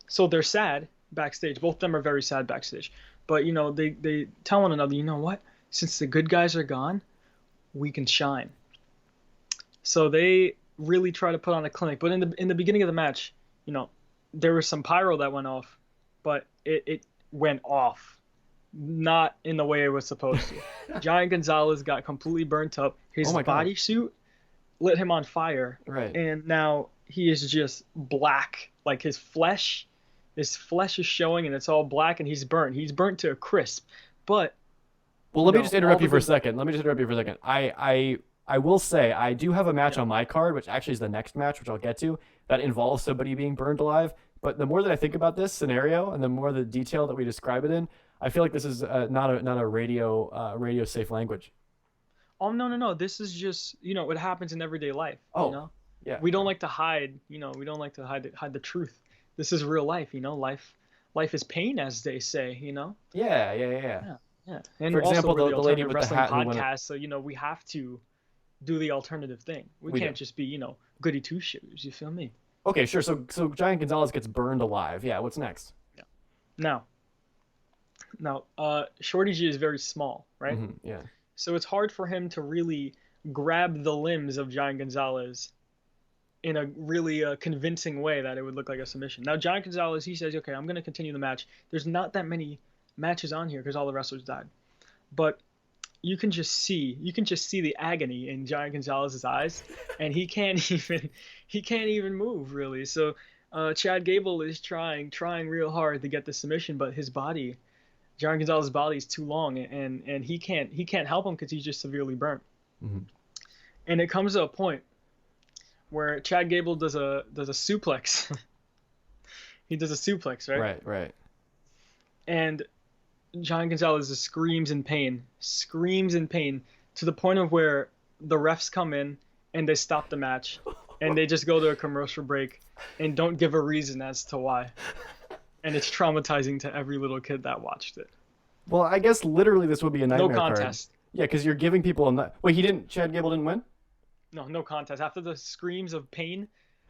So they're sad backstage. Both of them are very sad backstage. But, they tell one another, you know what? Since the good guys are gone, we can shine. So they really try to put on a clinic. But in the beginning of the match, there was some pyro that went off. But it went off. Not in the way it was supposed to. Giant Gonzalez got completely burnt up. His bodysuit lit him on fire. Right. And now he is just black. Like his flesh is showing and it's all black and he's burnt. He's burnt to a crisp. But well, let me just interrupt you for a second. I will say I do have a match on my card, which actually is the next match, which I'll get to. that involves somebody being burned alive. But the more that I think about this scenario and the more the detail that we describe it in, I feel like this is not a radio safe language. Oh, no. This is just, it happens in everyday life. Oh, yeah. We don't like to hide, we don't like to hide the truth. This is real life, life is pain, as they say, Yeah. Yeah. And For example, also, the lady Alternative with the Wrestling hat who went podcast, so, we have to do the alternative thing. We can't just be, goody two shoes. You feel me? Okay, sure. So Giant Gonzalez gets burned alive. Yeah. What's next? Yeah. Now, Shorty G is very small, right? Mm-hmm, yeah. So it's hard for him to really grab the limbs of Giant Gonzalez in a really convincing way that it would look like a submission. Now, Giant Gonzalez, he says, okay, I'm going to continue the match. There's not that many matches on here because all the wrestlers died. But you can just see the agony in Giant Gonzalez's eyes, and he can't even move, really. So Chad Gable is trying real hard to get the submission, but his body, Giant Gonzalez's body, is too long, and he can't help him because he's just severely burnt. Mm-hmm. And it comes to a point where Chad Gable does a suplex. He does a suplex, right? Right. And Giant Gonzalez screams in pain to the point of where the refs come in and they stop the match and they just go to a commercial break and don't give a reason as to why. And it's traumatizing to every little kid that watched it. Well, I guess literally this would be a nightmare No contest. card. Yeah, because you're giving people Wait, Chad Gable didn't win? No contest. After the screams of pain,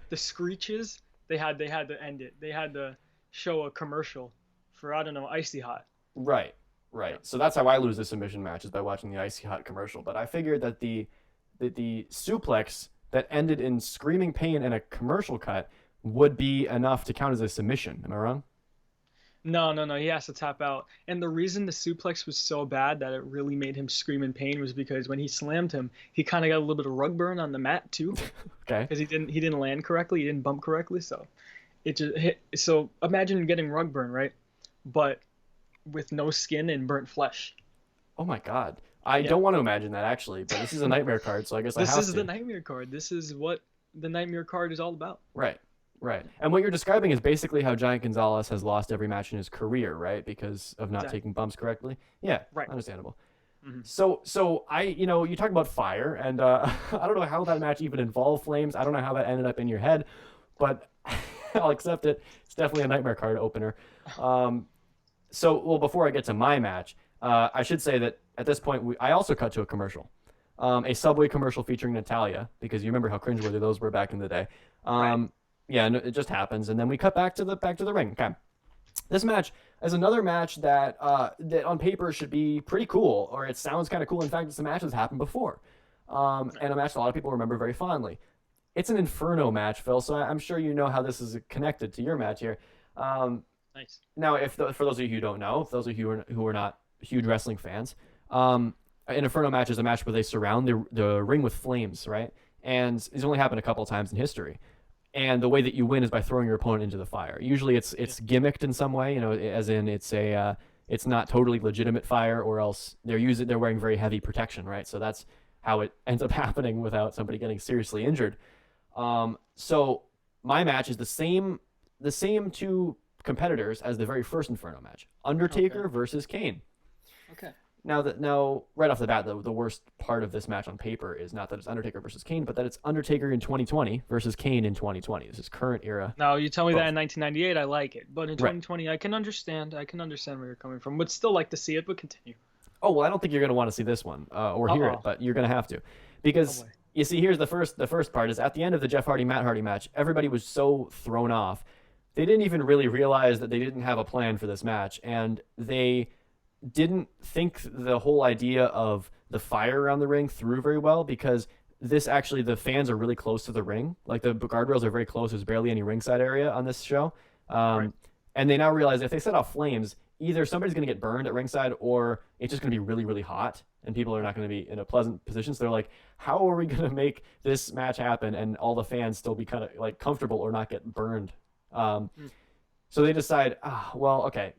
the screeches, they had to end it. They had to show a commercial for, I don't know, Icy Hot. Right. So that's how I lose the submission match, is by watching the Icy Hot commercial. But I figured that the suplex that ended in screaming pain and a commercial cut would be enough to count as a submission. Am I wrong? No. He has to tap out. And the reason the suplex was so bad that it really made him scream in pain was because when he slammed him, he kind of got a little bit of rug burn on the mat too. Okay. Because he didn't land correctly, he didn't bump correctly, so it just hit. So imagine getting rug burn, right? But with no skin and burnt flesh. Oh my God. I don't want to imagine that, actually, but this is a nightmare card, so I guess I have to. This is the nightmare card. This is what the nightmare card is all about. Right. And what you're describing is basically how Giant Gonzalez has lost every match in his career, right? Because of not taking bumps correctly. Yeah, right. Understandable. Mm-hmm. So I, you talk about fire, and I don't know how that match even involved flames. I don't know how that ended up in your head, but I'll accept it. It's definitely a nightmare card opener. Before I get to my match, I should say that at this point, I also cut to a commercial. A Subway commercial featuring Natalia, because you remember how cringeworthy those were back in the day. Right. Yeah, it just happens, and then we cut back to the ring. Okay, this match is another match that on paper should be pretty cool, or it sounds kind of cool. In fact, it's a match that's happened before, and a match a lot of people remember very fondly. It's an Inferno match, Phil. So I'm sure you know how this is connected to your match here. Nice. Now, for those of you who don't know, for those of you who are not huge wrestling fans, an Inferno match is a match where they surround the ring with flames, right? And it's only happened a couple of times in history. And the way that you win is by throwing your opponent into the fire. Usually it's gimmicked in some way, as in it's not totally legitimate fire, or else they're wearing very heavy protection, right? So that's how it ends up happening without somebody getting seriously injured. So my match is the same two competitors as the very first Inferno match: Undertaker versus Kane. Okay. Now, right off the bat, the worst part of this match on paper is not that it's Undertaker versus Kane, but that it's Undertaker in 2020 versus Kane in 2020. This is current era. Now, you tell me that in 1998, I like it. But in 2020, I can understand where you're coming from. Would still like to see it, but continue. Oh, well, I don't think you're going to want to see this one or hear it, but you're going to have to. Because, you see, here's the first part is at the end of the Jeff Hardy-Matt Hardy match, everybody was so thrown off. They didn't even really realize that they didn't have a plan for this match, and they didn't think the whole idea of the fire around the ring through very well, because the fans are really close to the ring. Like, the guardrails are very close. There's barely any ringside area on this show. And they now realize if they set off flames, either somebody's going to get burned at ringside, or it's just going to be really, really hot, and people are not going to be in a pleasant position. So they're like, how are we going to make this match happen and all the fans still be kind of like comfortable or not get burned? So they decide, okay,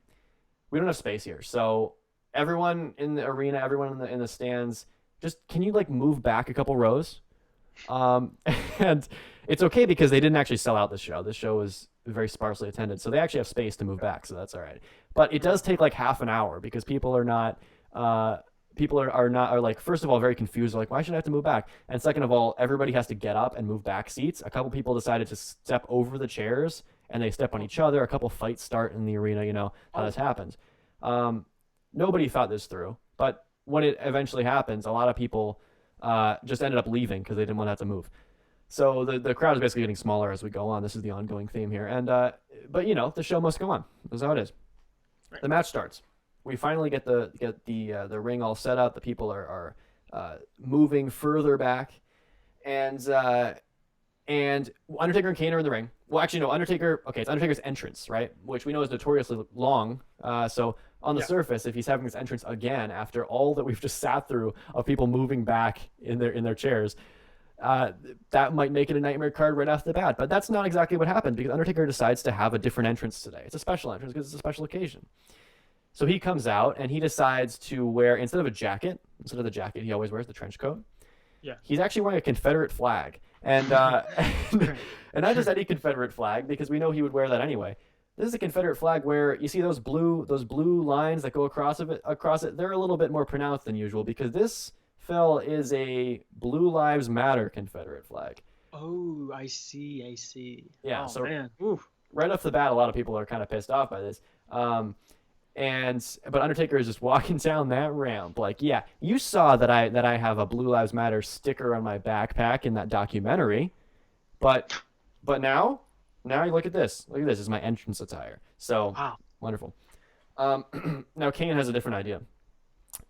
we don't have space here. So everyone in the arena, everyone in the stands, just, can you like move back a couple rows? And it's okay because they didn't actually sell out this show. This show was very sparsely attended, so they actually have space to move back, so that's all right. But it does take like half an hour because people are not like, first of all, very confused. They're like, why should I have to move back? And second of all, everybody has to get up and move back seats. A couple people decided to step over the chairs and they step on each other. A couple fights start in the arena. You know how this happens. Nobody thought this through, but when it eventually happens, a lot of people just ended up leaving because they didn't want to have to move. So the crowd is basically getting smaller as we go on. This is the ongoing theme here. And but you know, the show must go on. That's how it is. Right. The match starts. We finally get the ring all set up. The people are moving further back, and Undertaker and Kane are in the ring. Well, actually, no, Undertaker. Okay, it's Undertaker's entrance, right? Which we know is notoriously long. So on the surface, if he's having this entrance again after all that we've just sat through of people moving back in their chairs, that might make it a nightmare card right off the bat. But that's not exactly what happened because Undertaker decides to have a different entrance today. It's a special entrance because it's a special occasion. So he comes out and he decides to wear, instead of the jacket he always wears, the trench coat. Yeah. He's actually wearing a Confederate flag. And and not just any Confederate flag, because we know he would wear that anyway. This is a Confederate flag where you see those blue lines that go across it. They're a little bit more pronounced than usual because this, Phil, is a Blue Lives Matter Confederate flag. Oh, I see. Yeah. Oh, so man. Right off the bat, a lot of people are kind of pissed off by this. But Undertaker is just walking down that ramp like, yeah, you saw that I have a Blue Lives Matter sticker on my backpack in that documentary, but now you look at this. Look at this. This is my entrance attire. So wow. Wonderful. Now Kane has a different idea.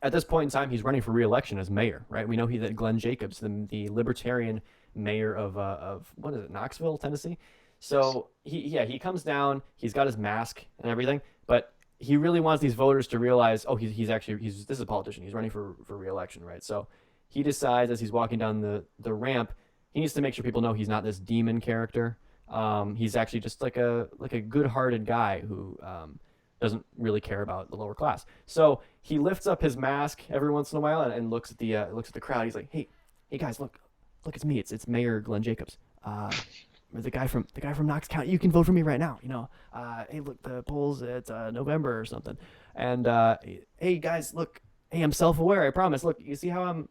At this point in time, he's running for re-election as mayor, right? We know that Glenn Jacobs, the libertarian mayor of what is it, Knoxville, Tennessee. So he comes down. He's got his mask and everything, but he really wants these voters to realize, oh, this is a politician. He's running for re-election, right? So he decides as he's walking down the ramp, he needs to make sure people know he's not this demon character. He's actually just like a good-hearted guy who doesn't really care about the lower class. So he lifts up his mask every once in a while and looks at the crowd. He's like, hey guys, look, it's me. It's Mayor Glenn Jacobs. The guy from Knox County. You can vote for me right now. You know, hey, look, the polls at November or something. And hey guys, look, hey, I'm self-aware. I promise. Look, you see how I'm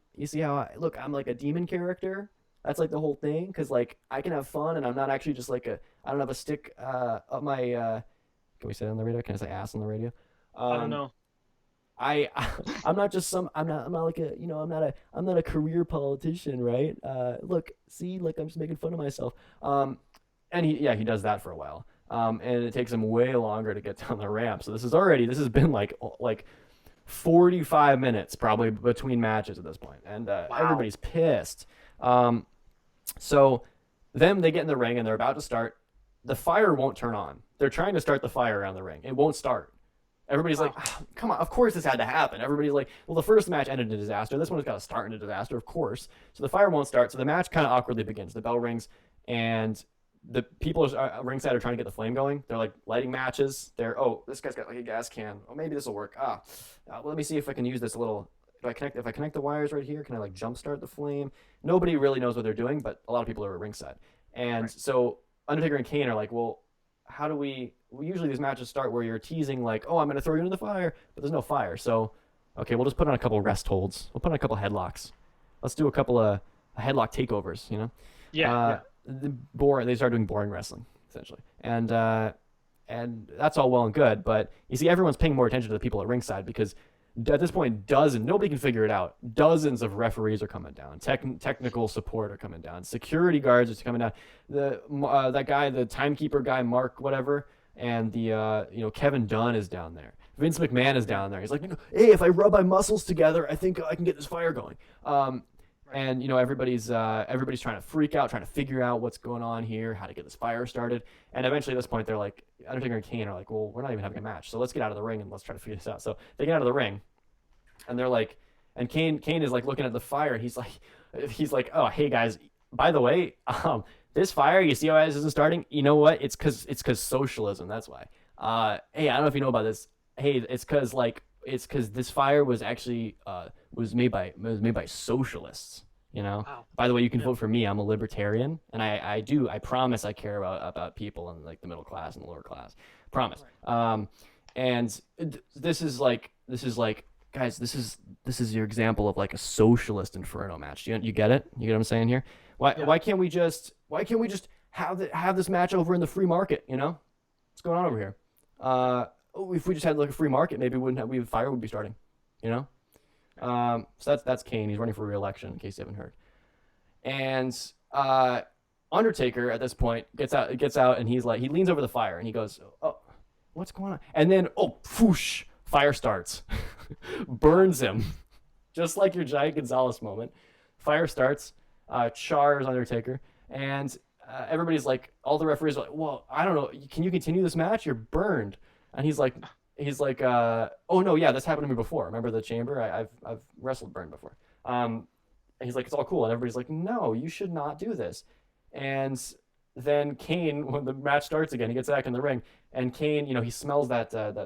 like a demon character. That's like the whole thing, because like I can have fun and I'm not actually just like I don't have a stick up my. Can we say it on the radio? Can I say ass on the radio? I don't know. I'm not just I'm not like a, you know, I'm not a career politician, right? Look, I'm just making fun of myself. And he does that for a while. And it takes him way longer to get down the ramp. So this has been like 45 minutes probably between matches at this point. And wow. Everybody's pissed. So then they get in the ring and they're about to start. The fire won't turn on. They're trying to start the fire around the ring. It won't start. Everybody's like, come on, of course this had to happen. Everybody's like, well, the first match ended in a disaster. This one's got to start in a disaster, of course. So the fire won't start. So the match kind of awkwardly begins. The bell rings, and the people ringside are trying to get the flame going. They're like lighting matches. This guy's got like a gas can. Oh, maybe this will work. Well, let me see if I can use this little. If I connect the wires right here, can I like jumpstart the flame? Nobody really knows what they're doing, but a lot of people are at ringside. And so Undertaker and Kane are like, well, how do we usually these matches start where you're teasing like, oh, I'm going to throw you into the fire, but there's no fire. So, okay, we'll just put on a couple rest holds. We'll put on a couple headlocks. Let's do a couple of headlock takeovers, you know? Yeah. They start doing boring wrestling, essentially. And that's all well and good, but you see everyone's paying more attention to the people at ringside because at this point, nobody can figure it out. Dozens of referees are coming down. Technical support are coming down. Security guards are coming down. That guy, the timekeeper guy, Mark whatever, and the Kevin Dunn is down there. Vince McMahon is down there. He's like, hey, if I rub my muscles together, I think I can get this fire going. And everybody's trying to freak out, trying to figure out what's going on here, how to get this fire started. And eventually at this point, they're like, Undertaker and Kane are like, well, we're not even having a match, so let's get out of the ring and let's try to figure this out. So they get out of the ring, and they're like, and Kane is like looking at the fire. And he's like, oh, hey guys, by the way, this fire, you see how this isn't starting? You know what? It's because socialism. That's why. Hey, I don't know if you know about this. Hey, it's because this fire was actually was made by socialists. You know. Wow. By the way, you can vote for me. I'm a libertarian, and I promise I care about people in like the middle class and the lower class. Promise. And this is like guys, this is your example of like a socialist inferno match. You get it? You get what I'm saying here? Why can't we just have this match over in the free market? You know, what's going on over here? If we just had like a free market, maybe fire would be starting. You know. So that's Kane. He's running for re-election, in case you haven't heard. And Undertaker at this point gets out, and he leans over the fire, and he goes, "Oh, what's going on?" And then, whoosh, fire starts, burns him, just like your Giant Gonzalez moment. Fire starts, chars Undertaker, and everybody's like, all the referees are like, "Well, I don't know. Can you continue this match? You're burned." And he's like, "Oh no, yeah, that's happened to me before. Remember the chamber? I've wrestled burned before." And he's like, "It's all cool," and everybody's like, "No, you should not do this." And then Kane, when the match starts again, he gets back in the ring, and Kane, he smells that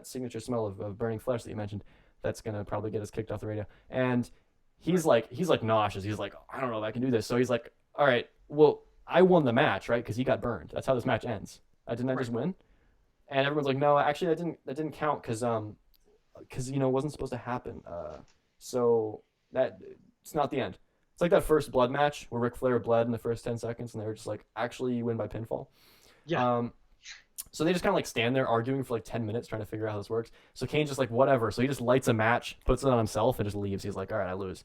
signature smell of burning flesh that you mentioned. That's gonna probably get us kicked off the radio. And he's like nauseous. He's like, "I don't know if I can do this." So he's like, "All right, well, I won the match, right? Because he got burned. That's how this match ends. Didn't I just win?" And everyone's like, "No, actually, that didn't count because it wasn't supposed to happen. So it's not the end." It's like that first blood match where Ric Flair bled in the first 10 seconds, and they were just like, "Actually, you win by pinfall." Yeah. So they just kind of like stand there arguing for like 10 minutes trying to figure out how this works. So Kane's just like, whatever. So he just lights a match, puts it on himself, and just leaves. He's like, "All right, I lose."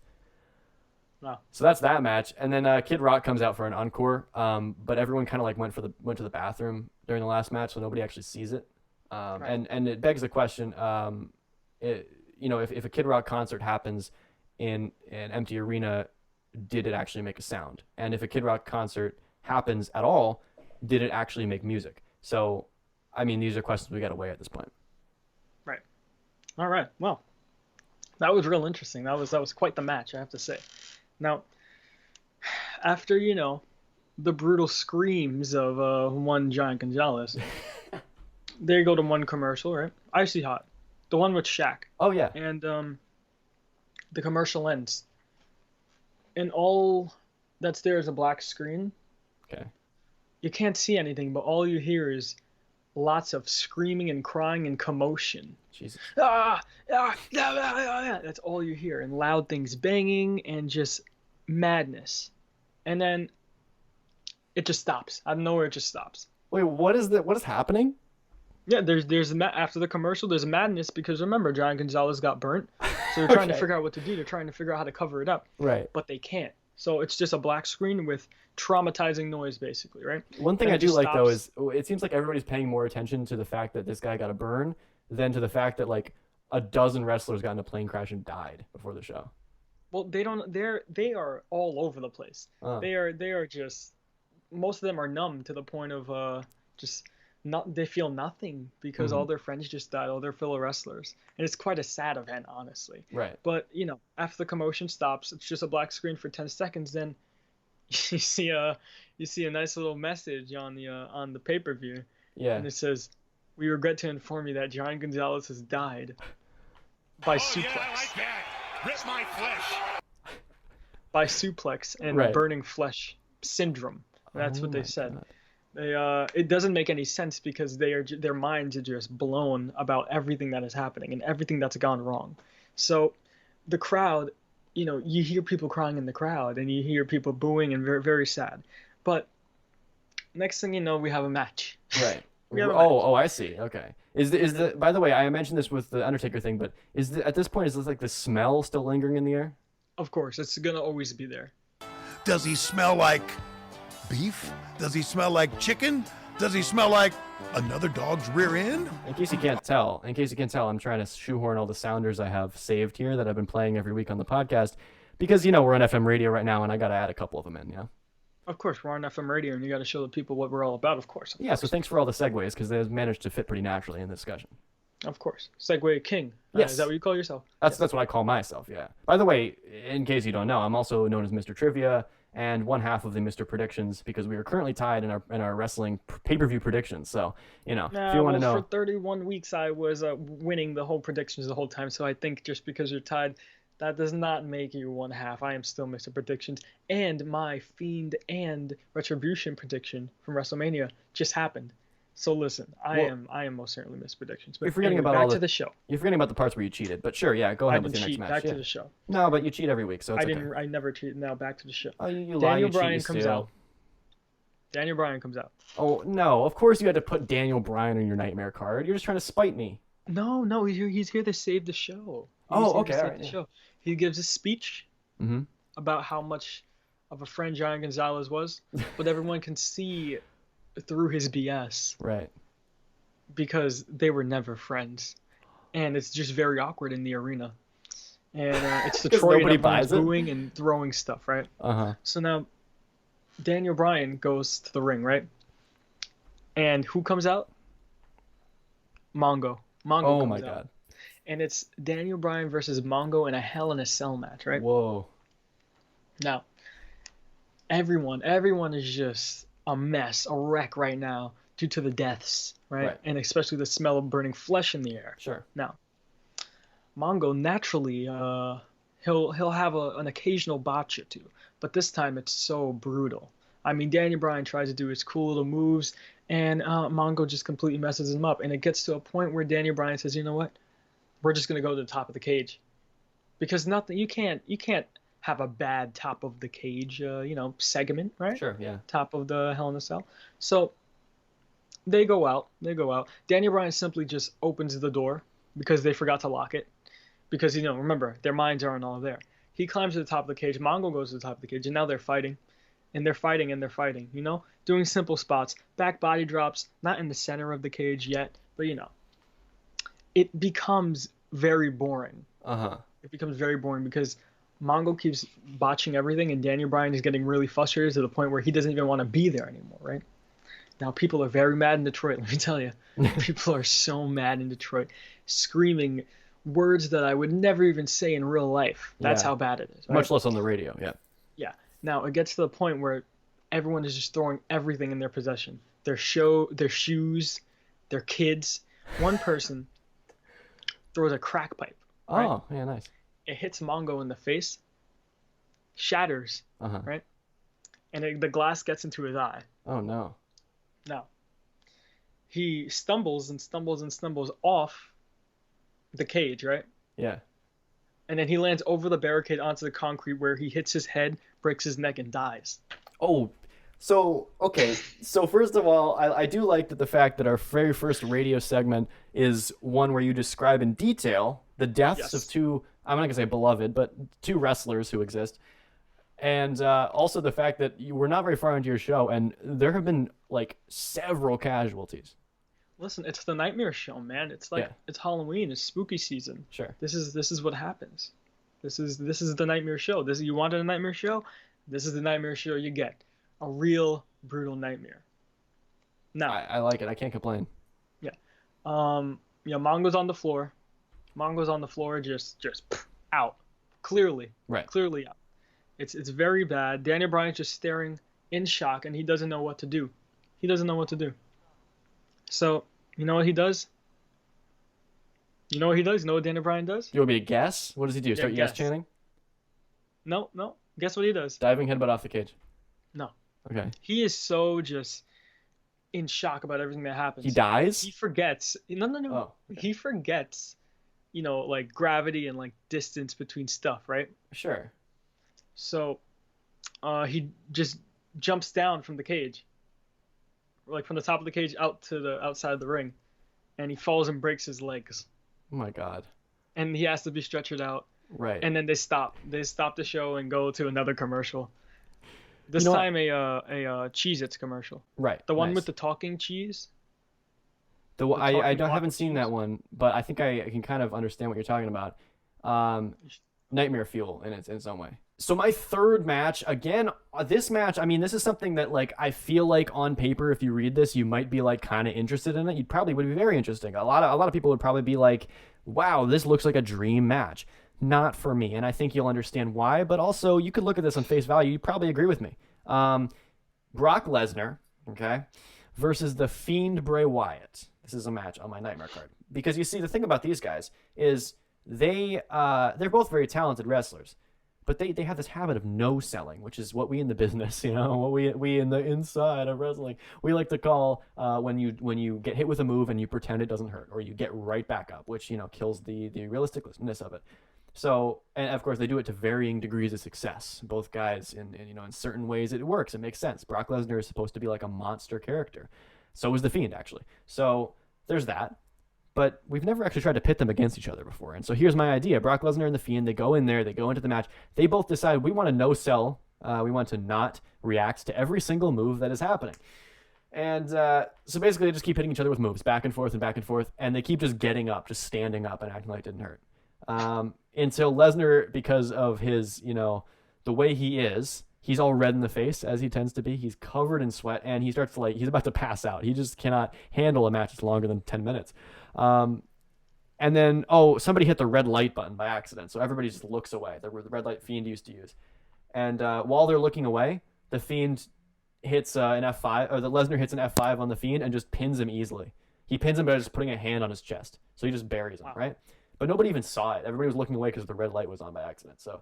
Wow. So that's that match, and then Kid Rock comes out for an encore. But everyone kind of like went to the bathroom during the last match, so nobody actually sees it. Right. And it begs the question, if a Kid Rock concert happens in an empty arena, did it actually make a sound? And if a Kid Rock concert happens at all, did it actually make music? So, I mean, these are questions we got to weigh at this point. Right. All right. Well, that was real interesting. That was quite the match, I have to say. Now, after the brutal screams of one Giant Gonzalez, they go to one commercial, right? Icy Hot, the one with Shaq. Oh yeah. And the commercial ends, and all that's there is a black screen. Okay. You can't see anything, but all you hear is lots of screaming and crying and commotion. Jesus. That's all you hear, and loud things banging and just madness. And then it just stops. Out of nowhere, it just stops. Wait, what is happening? Yeah, after the commercial, there's madness because remember, Giant Gonzalez got burnt, so they're trying to figure out what to do. They're trying to figure out how to cover it up. Right. But they can't. So it's just a black screen with traumatizing noise, basically, right? One thing And I it do just like though stops. is it seems like everybody's paying more attention to the fact that this guy got a burn than to the fact that like a dozen wrestlers got in a plane crash and died before the show. Well, they are all over the place. They are just, most of them are numb to the point of they feel nothing because all their friends just died, all their fellow wrestlers, and it's quite a sad event, honestly. Right. But after the commotion stops, it's just a black screen for 10 seconds. Then you see a nice little message on the pay-per-view. Yeah. And it says, "We regret to inform you that Giant Gonzalez has died by suplex." Yeah, I like that. Rip my flesh. By suplex and Right. burning flesh syndrome. That's what they my said. God. It doesn't make any sense because their minds are just blown about everything that is happening and everything that's gone wrong. So the crowd, you hear people crying in the crowd and you hear people booing and very, very sad. But next thing you know, we have a match. Right. We have a Oh, I see. Okay. Is the by the way, I mentioned this with the Undertaker thing, but at this point is this like the smell still lingering in the air? Of course, it's gonna always be there. Does he smell like beef? Does he smell like chicken? Does he smell like another dog's rear end? In case you can't tell, I'm trying to shoehorn all the sounders I have saved here that I've been playing every week on the podcast because we're on FM radio right now and I got to add a couple of them in, yeah. Of course, we're on FM radio and you got to show the people what we're all about, of course. Yeah, so thanks for all the segues because they've managed to fit pretty naturally in the discussion. Of course. Segway King. Yes. Is that what you call yourself? That's what I call myself, yeah. By the way, in case you don't know, I'm also known as Mr. Trivia and one half of the Mr. Predictions because we are currently tied in our wrestling pay-per-view predictions. So, if you want to know. For 31 weeks, I was winning the whole predictions the whole time. So I think just because you're tied, That does not make you one half. I am still Mr. Predictions, and my Fiend and Retribution prediction from WrestleMania just happened. So listen, I am most certainly Mr. Predictions. But You're forgetting anyway, about back all to the show. You're forgetting about the parts where you cheated. But sure, yeah, go I ahead with didn't your next cheat. match. Back yeah. to the show. No, but you cheat every week, so it's okay. I never cheated. Now back to the show. Oh, you lie, Daniel you cheat, Bryan you comes steal. out. Daniel Bryan comes out. Oh no! Of course you had to put Daniel Bryan on your nightmare card. You're just trying to spite me. No, he's here to save the show. Show. He gives a speech about how much of a friend Giant Gonzalez was, but everyone can see through his BS. Right. Because they were never friends, and it's just very awkward in the arena. And it's Detroit, and everyone's booing and throwing stuff, right? So now Daniel Bryan goes to the ring, right? And who comes out? Mongo. Mongo comes out. God. And it's Daniel Bryan versus Mongo in a Hell in a Cell match, right? Whoa. Now, everyone is just a mess, a wreck right now due to the deaths, right? And especially the smell of burning flesh in the air. Sure. Now, Mongo naturally, he'll have an occasional botch or two, but this time it's so brutal. I mean, Daniel Bryan tries to do his cool little moves, and Mongo just completely messes him up. And it gets to a point where Daniel Bryan says, "You know what? We're just gonna go to the top of the cage, because nothing. You can't have a bad top of the cage, segment, right? Sure. Yeah. Top of the Hell in a Cell. So they go out. Daniel Bryan simply just opens the door because they forgot to lock it. Because, remember, their minds aren't all there. He climbs to the top of the cage. Mongo goes to the top of the cage, and now they're fighting. And they're fighting, doing simple spots. Back body drops, not in the center of the cage yet, but, it becomes very boring. It becomes very boring because Mongo keeps botching everything, and Daniel Bryan is getting really frustrated to the point where he doesn't even want to be there anymore, right? Now, people are very mad in Detroit, let me tell you. People are so mad in Detroit, screaming words that I would never even say in real life. That's how bad it is. Right? Much less on the radio, yeah. Yeah. Now, it gets to the point where everyone is just throwing everything in their possession. Their shoes, their kids. One person throws a crack pipe. Right? Oh, yeah, nice. It hits Mongo in the face, shatters, right? And the glass gets into his eye. Oh, no. Now, he stumbles off the cage, right? Yeah. And then he lands over the barricade onto the concrete where he hits his head, breaks his neck, and dies. Oh, so, okay. So, first of all, I do like the fact that our very first radio segment is one where you describe in detail the deaths of two, I'm not going to say beloved, but two wrestlers who exist. And also the fact that you were not very far into your show, and there have been, several casualties. Listen, it's the Nightmare Show, man. It's it's Halloween, it's spooky season. Sure. This is what happens. This is the Nightmare Show. You wanted a Nightmare Show? This is the Nightmare Show you get. A real brutal nightmare. Now, I like it. I can't complain. Yeah. Mongo's on the floor. Just out. Clearly. Right. Clearly out. It's very bad. Daniel Bryan's just staring in shock, and he doesn't know what to do. So, you know what he does? You know what Daniel Bryan does? You want me to guess? What does he do? Start yes chanting? No. Guess what he does? Diving headbutt off the cage. No. Okay. He is so just in shock about everything that happens. He dies? He forgets. No. Oh, okay. He forgets, gravity and distance between stuff, right? Sure. So, he just jumps down from the cage, from the top of the cage out to the outside of the ring, and he falls and breaks his legs. Oh my God. And he has to be stretchered out. Right. And then they stop the show and go to another commercial. This time a Cheez-Its commercial. Right. The one with the talking cheese. I haven't seen that one, but I think I can kind of understand what you're talking about. Nightmare fuel in its own way. So my third match, again, this match, I mean, this is something that I feel like on paper, if you read this, you might be kind of interested in it. You probably would be very interesting. A lot of people would probably be like, wow, this looks like a dream match. Not for me, and I think you'll understand why, but also you could look at this on face value. You probably agree with me. Brock Lesnar, okay, versus the Fiend Bray Wyatt. This is a match on my nightmare card. Because you see, the thing about these guys is they're both very talented wrestlers, but they have this habit of no selling, which is what we in the business, what we in the inside of wrestling, we like to call when you get hit with a move and you pretend it doesn't hurt, or you get right back up, which kills the realisticness of it. So, and of course they do it to varying degrees of success. Both guys in certain ways it works, it makes sense. Brock Lesnar is supposed to be like a monster character. So is The Fiend, actually. So there's that. But we've never actually tried to pit them against each other before. And so here's my idea. Brock Lesnar and The Fiend, they go in there, they go into the match. They both decide we want to no sell. We want to not react to every single move that is happening. And so basically they just keep hitting each other with moves back and forth. And they keep just getting up, just standing up and acting like it didn't hurt. Until Lesnar, because of his, the way he is, he's all red in the face, as he tends to be. He's covered in sweat, and he starts to he's about to pass out. He just cannot handle a match that's longer than 10 minutes. And then, somebody hit the red light button by accident, so everybody just looks away. The red light Fiend used to use. And while they're looking away, the Fiend hits an F5, or the Lesnar hits an F5 on the Fiend and just pins him easily. He pins him by just putting a hand on his chest. So he just buries him, right? But nobody even saw it. Everybody was looking away because the red light was on by accident. So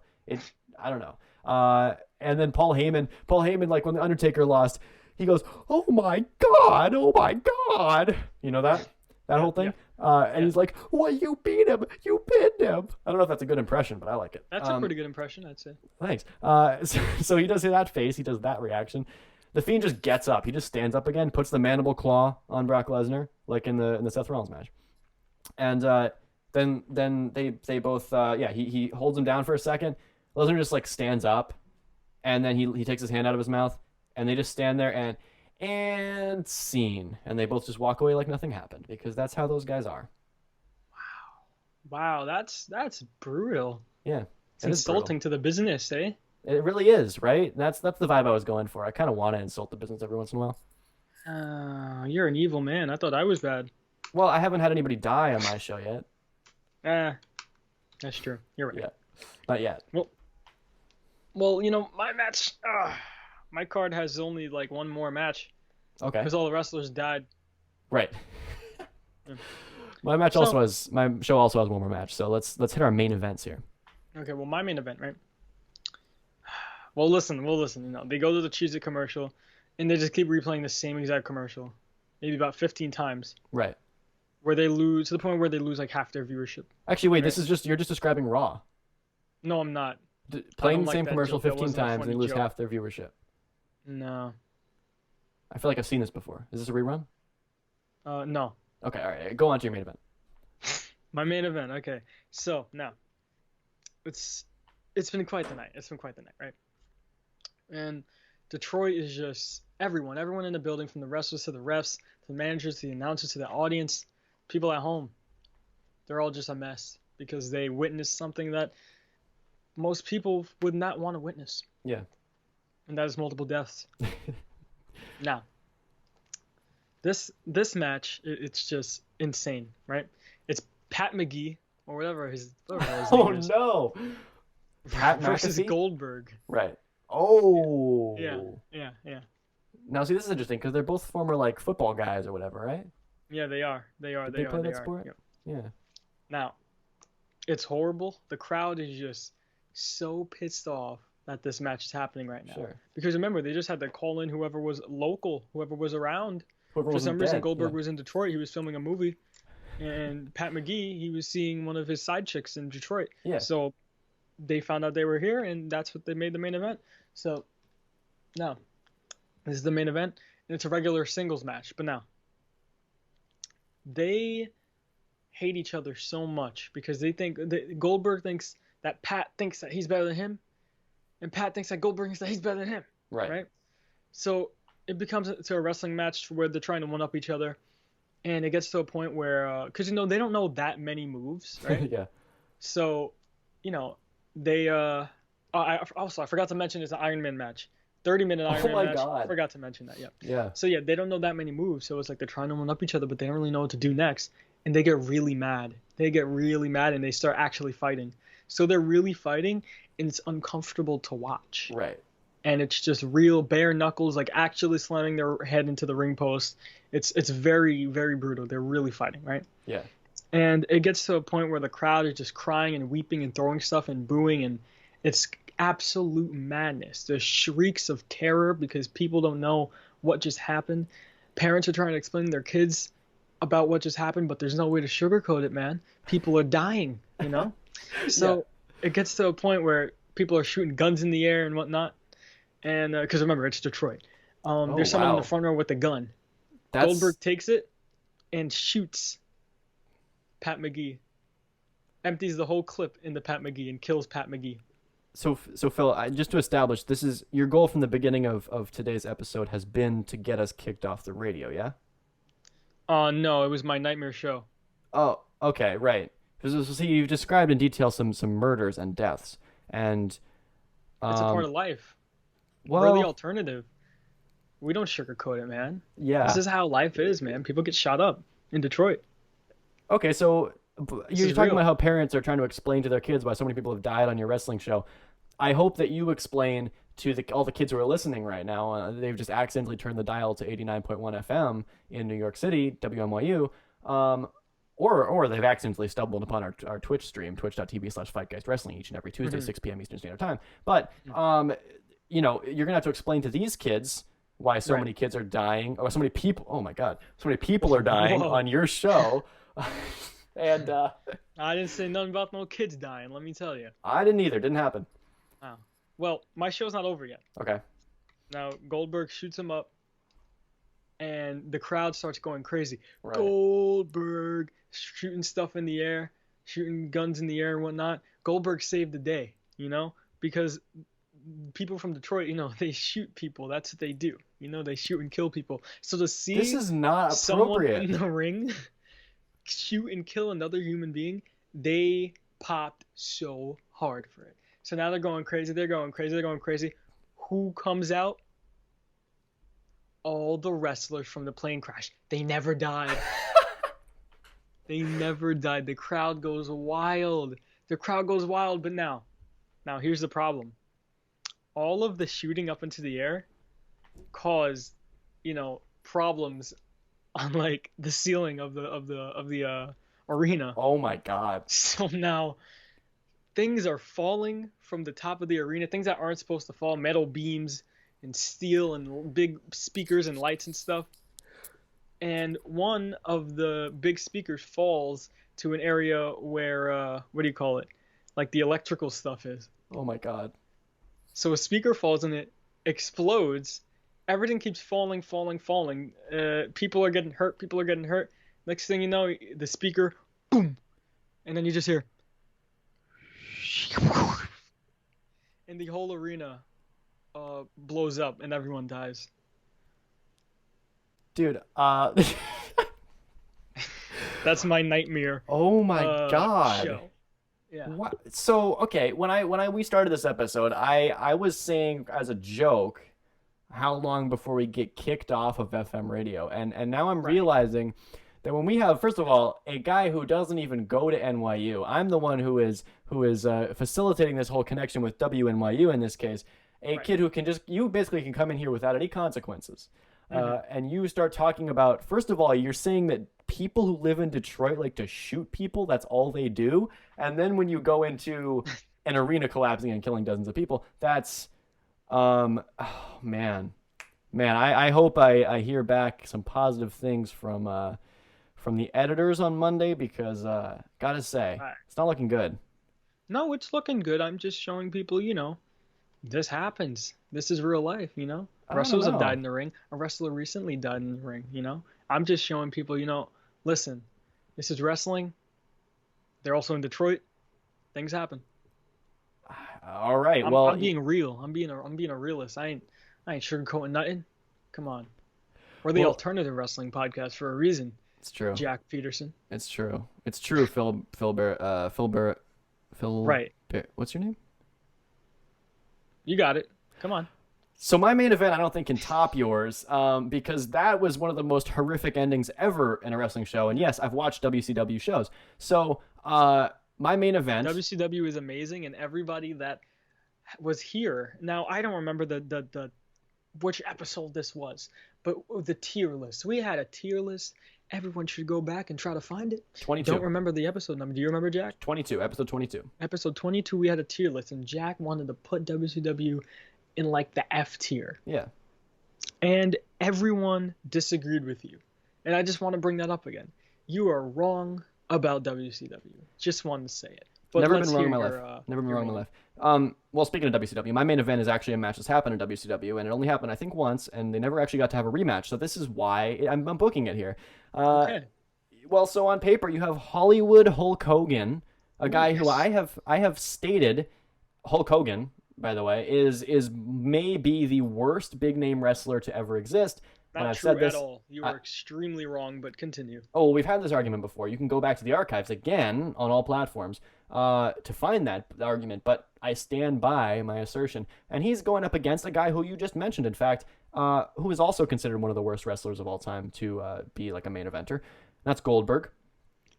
I don't know. And then Paul Heyman, like when the Undertaker lost, he goes, "Oh my God, oh my God." You know that whole thing? Yeah. And he's like, "Well, you beat him. You pinned him." I don't know if that's a good impression, but I like it. That's a pretty good impression, I'd say. Thanks. So he does that face. He does that reaction. The Fiend just gets up. He just stands up again, puts the mandible claw on Brock Lesnar, like in the Seth Rollins match. And then they both he holds him down for a second. Lesnar just stands up, and then he takes his hand out of his mouth, and they just stand there and scene, and they both just walk away like nothing happened, because that's how those guys are. Wow, that's brutal. Yeah, it's insulting to the business, eh? It really is, right? That's the vibe I was going for. I kind of want to insult the business every once in a while. You're an evil man. I thought I was bad. Well, I haven't had anybody die on my show yet. That's true. You're right. Yeah, not yet. Well, my match, my card has only one more match. Okay. Because all the wrestlers died. Right. Yeah. My show also has one more match. So let's hit our main events here. Okay, well, my main event, right? We'll listen. They go to the Cheez-It commercial, and they just keep replaying the same exact commercial, maybe about 15 times. Right. Where they lose to the point where they lose half their viewership. Actually, wait. Right? You're just describing Raw. No, I'm not. Playing the same commercial 15 times and they lose half their viewership. No. I feel like I've seen this before. Is this a rerun? No. Okay, all right. Go on to your main event. My main event. Okay. So now, it's been quite the night. Right? And Detroit is just everyone in the building, from the wrestlers to the refs, to the managers, to the announcers, to the audience, people at home. They're all just a mess because they witnessed something that most people would not want to witness. Yeah. And that is multiple deaths. Now, this match, it's just insane, right? It's Pat McGee, or whatever his name is. Oh, no. Pat versus McAfee? Goldberg. Right. Oh. Yeah. Now, see, this is interesting because they're both former, football guys or whatever, right? Yeah, they are. They play that sport? Yep. Yeah. Now, it's horrible. The crowd is just so pissed off that this match is happening right now. Sure. Because remember, they just had to call in whoever was local, whoever was around. Whoever For some reason, dead. Goldberg was in Detroit. He was filming a movie. And Pat McGee, he was seeing one of his side chicks in Detroit. Yeah. So they found out they were here, and that's what they made the main event. So now, this is the main event, and it's a regular singles match. But now, they hate each other so much because they think Goldberg thinks that Pat thinks that he's better than him, and Pat thinks that Goldberg thinks that he's better than him. Right? So it becomes a wrestling match where they're trying to one-up each other, and it gets to a point where, because they don't know that many moves, right? Yeah. So, they I forgot to mention it's an Iron Man match. 30-minute Iron Man match. God. I forgot to mention that, Yeah. So yeah, they don't know that many moves, so it's like they're trying to one-up each other, but they don't really know what to do next, and they get really mad. And they start actually fighting. So they're really fighting, and it's uncomfortable to watch. Right. And it's just real bare knuckles, actually slamming their head into the ring post. It's very, very brutal. They're really fighting, right? Yeah. And it gets to a point where the crowd is just crying and weeping and throwing stuff and booing, and it's absolute madness. There's shrieks of terror because people don't know what just happened. Parents are trying to explain to their kids about what just happened, but there's no way to sugarcoat it, man. People are dying, you know? So it gets to a point where people are shooting guns in the air and whatnot. And because remember, it's Detroit. There's someone in the front row with a gun. Goldberg takes it and shoots Pat McGee. Empties the whole clip into Pat McGee and kills Pat McGee. So Phil, just to establish, this is your goal from the beginning of today's episode has been to get us kicked off the radio, yeah? No, it was my nightmare show. Oh, okay, right. See, you've described in detail some murders and deaths, and it's a part of life. Well, we're the alternative. We don't sugarcoat it, man. Yeah. This is how life is, man. People get shot up in Detroit. Okay, so you're talking real. about how parents are trying to explain to their kids why so many people have died on your wrestling show. I hope that you explain to all the kids who are listening right now, they've just accidentally turned the dial to 89.1 FM in New York City, WNYU, or they've accidentally stumbled upon our Twitch stream, twitch.tv/FightGeist Wrestling, each and every Tuesday, 6 p.m. Eastern Standard Time. But, you're going to have to explain to these kids why so many kids are dying, or so many people, oh my God, so many people are dying on your show. And I didn't say nothing about no kids dying, let me tell you. I didn't either. Didn't happen. Oh. Well, my show's not over yet. Okay. Now, Goldberg shoots him up, and the crowd starts going crazy. Right. Goldberg shooting stuff in the air, shooting guns in the air and whatnot. Goldberg saved the day, because people from Detroit, they shoot people. That's what they do. They shoot and kill people. So to see this is not someone appropriate in the ring shoot and kill another human being, they popped so hard for it. So now they're going crazy. They're going crazy. Who comes out? All the wrestlers from the plane crash. They never died. They never died. The crowd goes wild. But now here's the problem. All of the shooting up into the air caused, problems on like the ceiling of the arena. Oh my God. So now things are falling from the top of the arena, things that aren't supposed to fall, metal beams and steel and big speakers and lights and stuff. And one of the big speakers falls to an area where, like the electrical stuff is. Oh my God. So a speaker falls and it explodes. Everything keeps falling. People are getting hurt. Next thing you know, the speaker, boom. And then you just hear. And the whole arena blows up and everyone dies. Dude, that's my nightmare. Oh my God. Show. Yeah. What? So, okay, when we started this episode, I was saying as a joke how long before we get kicked off of FM radio. And now I'm realizing that when we have, first of all, a guy who doesn't even go to NYU, I'm the one who is facilitating this whole connection with WNYU in this case, a kid who can you basically can come in here without any consequences. And you start talking about, first of all, you're saying that people who live in Detroit like to shoot people. That's all they do. And then when you go into an arena collapsing and killing dozens of people, that's, oh, man. I hope I hear back some positive things from the editors on Monday because, gotta say, it's not looking good. No, it's looking good. I'm just showing people, this happens. This is real life, Wrestlers have died in the ring. A wrestler recently died in the ring, I'm just showing people, listen, this is wrestling. They're also in Detroit. Things happen. All right. I'm being real. I'm being a realist. I ain't sugarcoating nothing. Come on. We're the alternative wrestling podcast for a reason. It's true. Jack Peterson. It's true. It's true. Phil. Right. What's your name? You got it. Come on. So my main event, I don't think can top yours, because that was one of the most horrific endings ever in a wrestling show. And yes, I've watched WCW shows. So my main event, WCW is amazing, and everybody that was here. Now I don't remember the which episode this was, but the tier list. We had a tier list. everyone should go back and try to find it. 22. Don't remember the episode number. Do you remember, Jack? 22. Episode 22. Episode 22, we had a tier list, and Jack wanted to put WCW in like the F tier. Yeah. And everyone disagreed with you. And I just want to bring that up again. You are wrong about WCW. Just wanted to say it. But Never let's been wrong in hear my your, life. Never been your wrong in my main- life. Well, speaking of WCW, my main event is actually a match that's happened in WCW, and it only happened, I think, once, and they never actually got to have a rematch. So this is why I'm booking it here. Okay. Well, so on paper, you have Hollywood Hulk Hogan, a guy who I have stated, Hulk Hogan, by the way, is maybe the worst big name wrestler to ever exist. And Not I've true said this, at all. You are extremely wrong, but continue. Oh, well, we've had this argument before. You can go back to the archives again on all platforms to find that argument, but I stand by my assertion. And he's going up against a guy who you just mentioned, in fact, who is also considered one of the worst wrestlers of all time to be like a main eventer. That's Goldberg.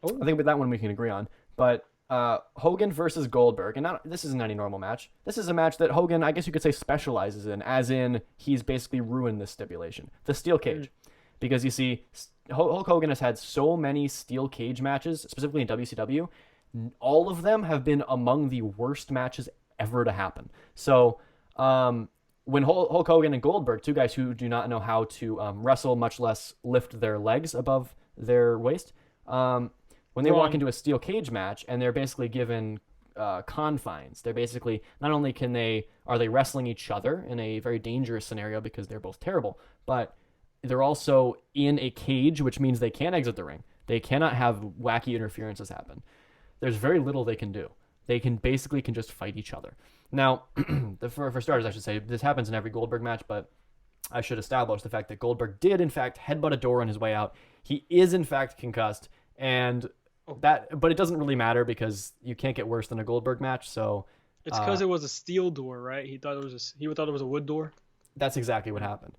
Oh. I think with that one we can agree on. But Hogan versus Goldberg, and this isn't any normal match. This is a match that Hogan, I guess you could say, specializes in, as in he's basically ruined this stipulation, the steel cage. Because you see, Hulk Hogan has had so many steel cage matches, specifically in WCW. All of them have been among the worst matches ever to happen. So when Hulk Hogan and Goldberg, two guys who do not know how to wrestle, much less lift their legs above their waist, when they walk into a steel cage match and they're basically given confines, they're basically, not only are they wrestling each other in a very dangerous scenario because they're both terrible, but they're also in a cage, which means they can't exit the ring. They cannot have wacky interferences happen. There's very little they can do. They can just fight each other. Now, for starters, I should say, this happens in every Goldberg match, but I should establish the fact that Goldberg did, in fact, headbutt a door on his way out. He is, in fact, concussed, but it doesn't really matter because you can't get worse than a Goldberg match. So It's because it was a steel door, right? He thought it was a wood door. That's exactly what happened.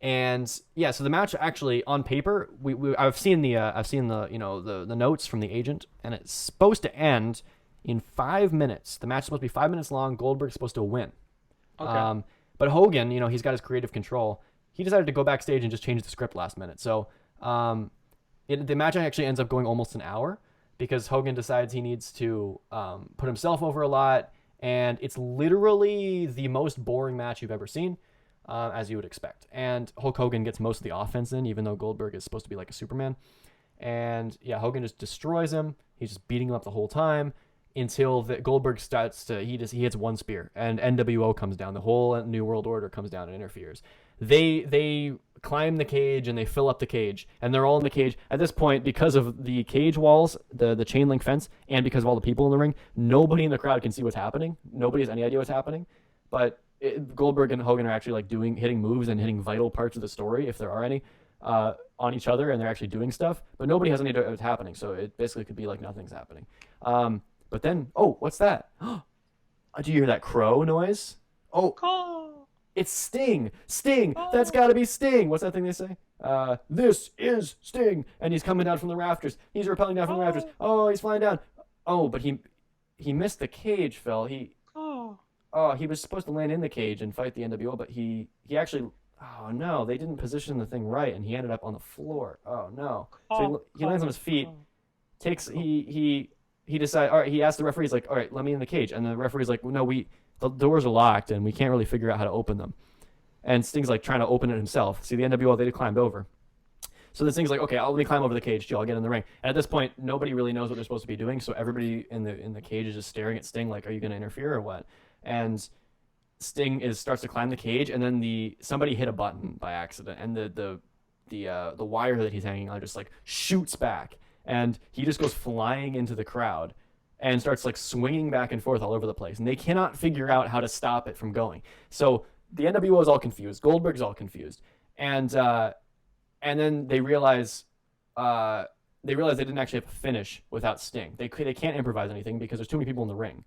And yeah, so the match actually on paper, I've seen the notes from the agent, and it's supposed to end in 5 minutes. The match is supposed to be 5 minutes long. Goldberg's supposed to win. Okay. But Hogan, he's got his creative control. He decided to go backstage and just change the script last minute. So the match actually ends up going almost an hour because Hogan decides he needs to put himself over a lot, and it's literally the most boring match you've ever seen. As you would expect. And Hulk Hogan gets most of the offense in, even though Goldberg is supposed to be like a Superman. And yeah, Hogan just destroys him. He's just beating him up the whole time until Goldberg starts to, he hits one spear and NWO comes down. The whole New World Order comes down and interferes. They climb the cage and they fill up the cage, and they're all in the cage. At this point, because of the cage walls, the chain link fence, and because of all the people in the ring, nobody in the crowd can see what's happening. Nobody has any idea what's happening. But Goldberg and Hogan are actually like hitting moves and hitting vital parts of the story, if there are any, on each other, and they're actually doing stuff. But nobody has any idea what's happening, so it basically could be like nothing's happening. But then, what's that? Do you hear that crow noise? It's Sting. Sting. That's got to be Sting. What's that thing they say? This is Sting, and he's coming down from the rafters. He's rappelling down from the rafters. Oh, he's flying down. Oh, but he missed the cage, Phil. He was supposed to land in the cage and fight the NWO, but he actually, oh no, they didn't position the thing right, and he ended up on the floor. Oh no. So he lands on his feet, he decides, all right, he asked the referee, he's like, all right, let me in the cage. And the referee's like, no, the doors are locked and we can't really figure out how to open them. And Sting's like trying to open it himself. See, the NWO, they climbed over. So this thing's like, okay, let me climb over the cage, Joe, I'll get in the ring. And at this point, nobody really knows what they're supposed to be doing, so everybody in the cage is just staring at Sting like, are you going to interfere or what? And Sting starts to climb the cage, and then somebody hit a button by accident, and the wire that he's hanging on just like shoots back, and he just goes flying into the crowd and starts like swinging back and forth all over the place, and they cannot figure out how to stop it from going. So the NWO is all confused, Goldberg's all confused, and then they realize they didn't actually have a finish without Sting. They can't improvise anything because there's too many people in the ring.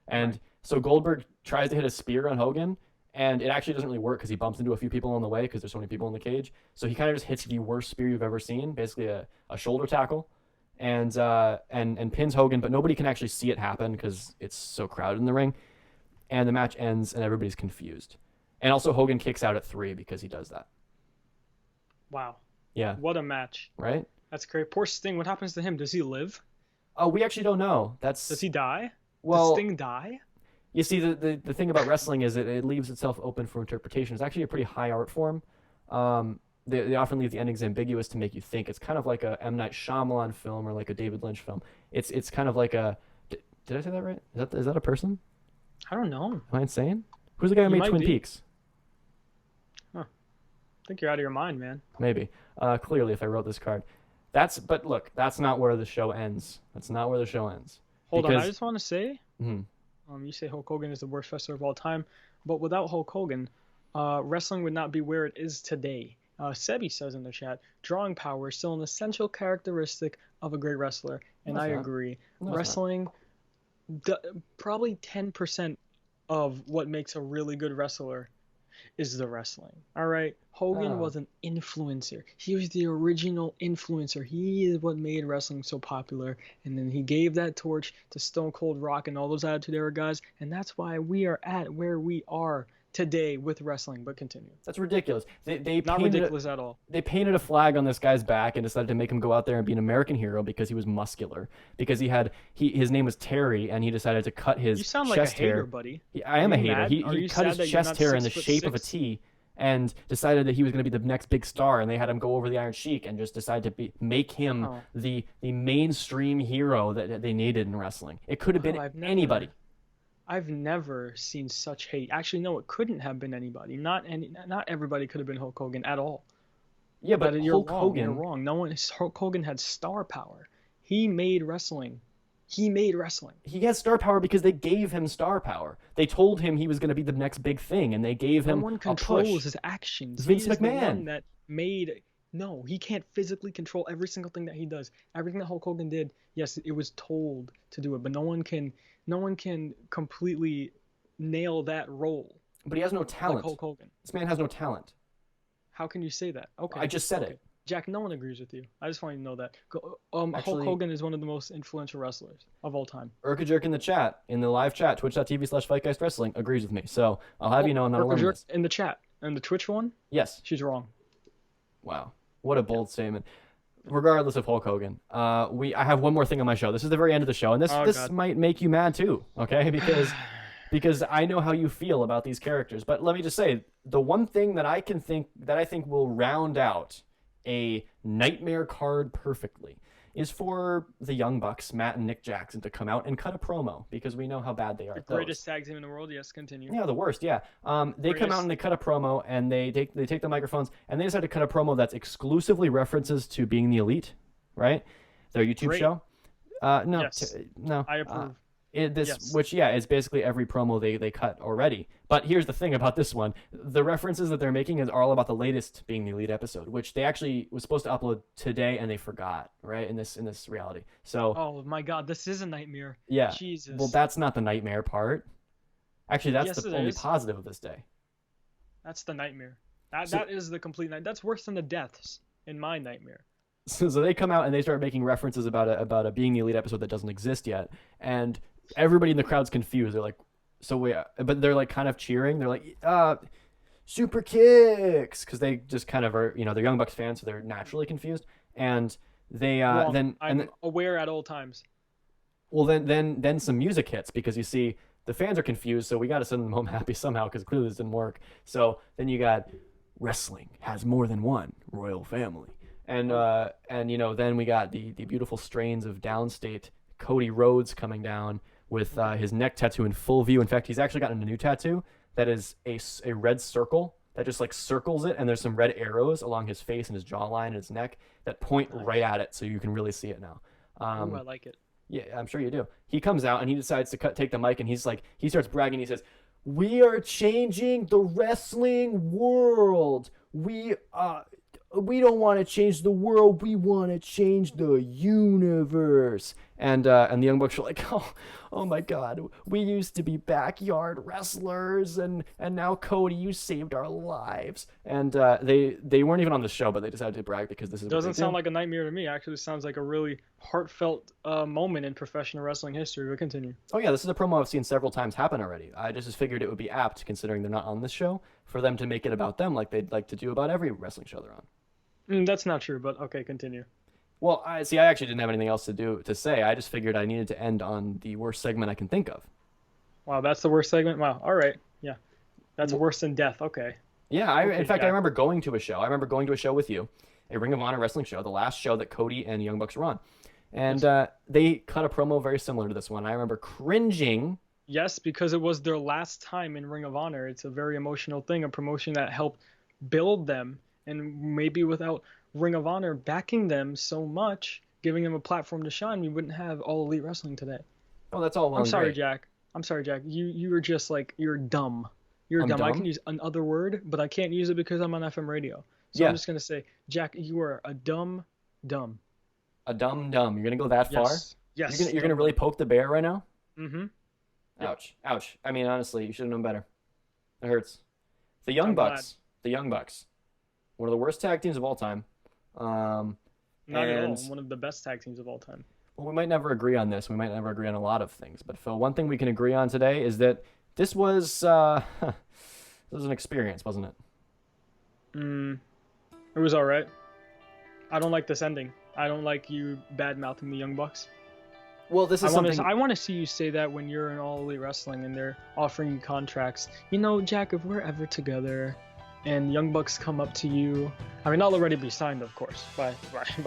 And so Goldberg tries to hit a spear on Hogan, and it actually doesn't really work because he bumps into a few people on the way because there's so many people in the cage. So he kind of just hits the worst spear you've ever seen, basically a shoulder tackle, and pins Hogan, but nobody can actually see it happen because it's so crowded in the ring. And the match ends, and everybody's confused. And also Hogan kicks out at 3 because he does that. Wow. Yeah. What a match. Right? That's great. Poor Sting. What happens to him? Does he live? Oh, we actually don't know. Does he die? Well, Does Sting die? You see, the thing about wrestling is it leaves itself open for interpretation. It's actually a pretty high art form. They often leave the endings ambiguous to make you think. It's kind of like a M. Night Shyamalan film or like a David Lynch film. It's kind of like a... Did I say that right? Is that a person? I don't know. Am I insane? Who's the guy who made Twin Peaks? Huh. I think you're out of your mind, man. Maybe. Clearly, if I wrote this card. But look, that's not where the show ends. That's not where the show ends. Hold on, I just want to say... Mhm. You say Hulk Hogan is the worst wrestler of all time, but without Hulk Hogan, wrestling would not be where it is today. Sebi says in the chat, drawing power is still an essential characteristic of a great wrestler, and I agree. Wrestling, probably 10% of what makes a really good wrestler is the wrestling. All right, Hogan was an influencer. He was the original influencer. He is what made wrestling so popular, and then he gave that torch to Stone Cold Rock and all those Attitude Era guys, and that's why we are at where we are today with wrestling. But continue. That's ridiculous. They not ridiculous at all. They painted a flag on this guy's back and decided to make him go out there and be an American hero because he was muscular. Because his name was Terry, and he decided to cut his chest hair. You sound like a hater, buddy. I am a hater. Mad? He cut his chest hair in the shape of a T and decided that he was going to be the next big star, and they had him go over the Iron Sheik and just decide to make him the mainstream hero that they needed in wrestling. It could have been anybody. I've never seen such hate. Actually, no, it couldn't have been anybody. Not everybody could have been Hulk Hogan at all. Yeah, but Hulk Hogan... You're wrong. Hulk Hogan had star power. He made wrestling. He has star power because they gave him star power. They told him he was going to be the next big thing, and they gave him no one a controls push. his actions. Vince he is McMahon. The one that made... No, he can't physically control every single thing that he does. Everything that Hulk Hogan did, yes, it was told to do it, but no one can completely nail that role. But he has no talent. Like Hulk Hogan. This man has no talent. How can you say that? Okay. I just said it. Jack, no one agrees with you. I just want you to know that. Hulk Hogan is one of the most influential wrestlers of all time. Urka Jerk in the chat, in the live chat, twitch.tv/FightGeist Wrestling, agrees with me. So I'll have you know I'm not alone. Urka Jerk in the chat. And the Twitch one? Yes. She's wrong. Wow. What a bold statement. Regardless of Hulk Hogan, I have one more thing on my show. This is the very end of the show, and this might make you mad too, okay? Because I know how you feel about these characters. But let me just say, the one thing that I think will round out a nightmare card perfectly is for the Young Bucks, Matt and Nick Jackson, to come out and cut a promo, because we know how bad they are. The greatest tag team in the world. Yes, continue. Yeah, the worst. Yeah. They come out and they cut a promo, and they take the microphones, and they decide to cut a promo that's exclusively references to Being the Elite, right? Their YouTube show. No, yes. No. I approve. Yes. Which is basically every promo they cut already. But here's the thing about this one: the references that they're making are all about the latest Being the Elite episode, which they actually was supposed to upload today and they forgot, right? In this reality. So. Oh my God, this is a nightmare. Yeah. Jesus. Well, that's not the nightmare part. Actually, that's the only positive of this day. That's the nightmare. That is the complete night. That's worse than the deaths in my nightmare. So they come out and they start making references about a Being the Elite episode that doesn't exist yet, and everybody in the crowd's confused. They're like, but they're like kind of cheering. They're like, super kicks, because they just kind of are, they're Young Bucks fans, so they're naturally confused. And they I'm aware at all times. Well, then some music hits, because you see the fans are confused, so we got to send them home happy somehow, because clearly this didn't work. So then you got wrestling has more than one royal family, and then we got the beautiful strains of downstate Cody Rhodes coming down with his neck tattoo in full view. In fact, he's actually gotten a new tattoo that is a red circle that just like circles it, and there's some red arrows along his face and his jawline and his neck that point right at it, so you can really see it now. I like it. Yeah, I'm sure you do. He comes out and he decides to take the mic, and he starts bragging. He says, "We are changing the wrestling world. We don't want to change the world. We want to change the universe." And the Young Bucks are like, oh my God, we used to be backyard wrestlers, and now Cody, you saved our lives. And they weren't even on the show, but they decided to brag because this is. Doesn't sound like a nightmare to me. Actually, it sounds like a really heartfelt moment in professional wrestling history. But continue. Oh yeah, this is a promo I've seen several times happen already. I just figured it would be apt, considering they're not on this show, for them to make it about them like they'd like to do about every wrestling show they're on. That's not true, but okay, continue. Well, I actually didn't have anything else to say. I just figured I needed to end on the worst segment I can think of. Wow, that's the worst segment? Wow, all right. Yeah. That's worse than death. Okay. Yeah, Okay, in fact, Jack. I remember going to a show. I remember going to a show with you, a Ring of Honor wrestling show, the last show that Cody and Young Bucks were on. And they cut a promo very similar to this one. I remember cringing. Yes, because it was their last time in Ring of Honor. It's a very emotional thing, a promotion that helped build them. And maybe without Ring of Honor backing them so much, giving them a platform to shine, we wouldn't have All Elite Wrestling today. Oh, that's all well I'm and sorry, great. Jack. I'm sorry, Jack. You were just like, you're dumb. You're I'm dumb. I dumb? can use another word, but I can't use it because I'm on FM radio. So Yeah. I'm just going to say, Jack, you are a dumb. A dumb. You're going to go that far? Yes. You're gonna really poke the bear right now? Mm-hmm. Ouch. I mean, honestly, you should have known better. It hurts. The Young I'm glad. Bucks. The Young Bucks. One of the worst tag teams of all time. Not at all. and- One of the best tag teams of all time. Well, we might never agree on this. We might never agree on a lot of things. But Phil, one thing we can agree on today is that this was this was an experience, wasn't it? It was all right. I don't like this ending. I don't like you bad-mouthing the Young Bucks. Well, this is something. I want to see you say that when you're in All Elite Wrestling and they're offering you contracts. You know, Jack, if we're ever together and Young Bucks come up to you, I mean, I'll already be signed, of course, by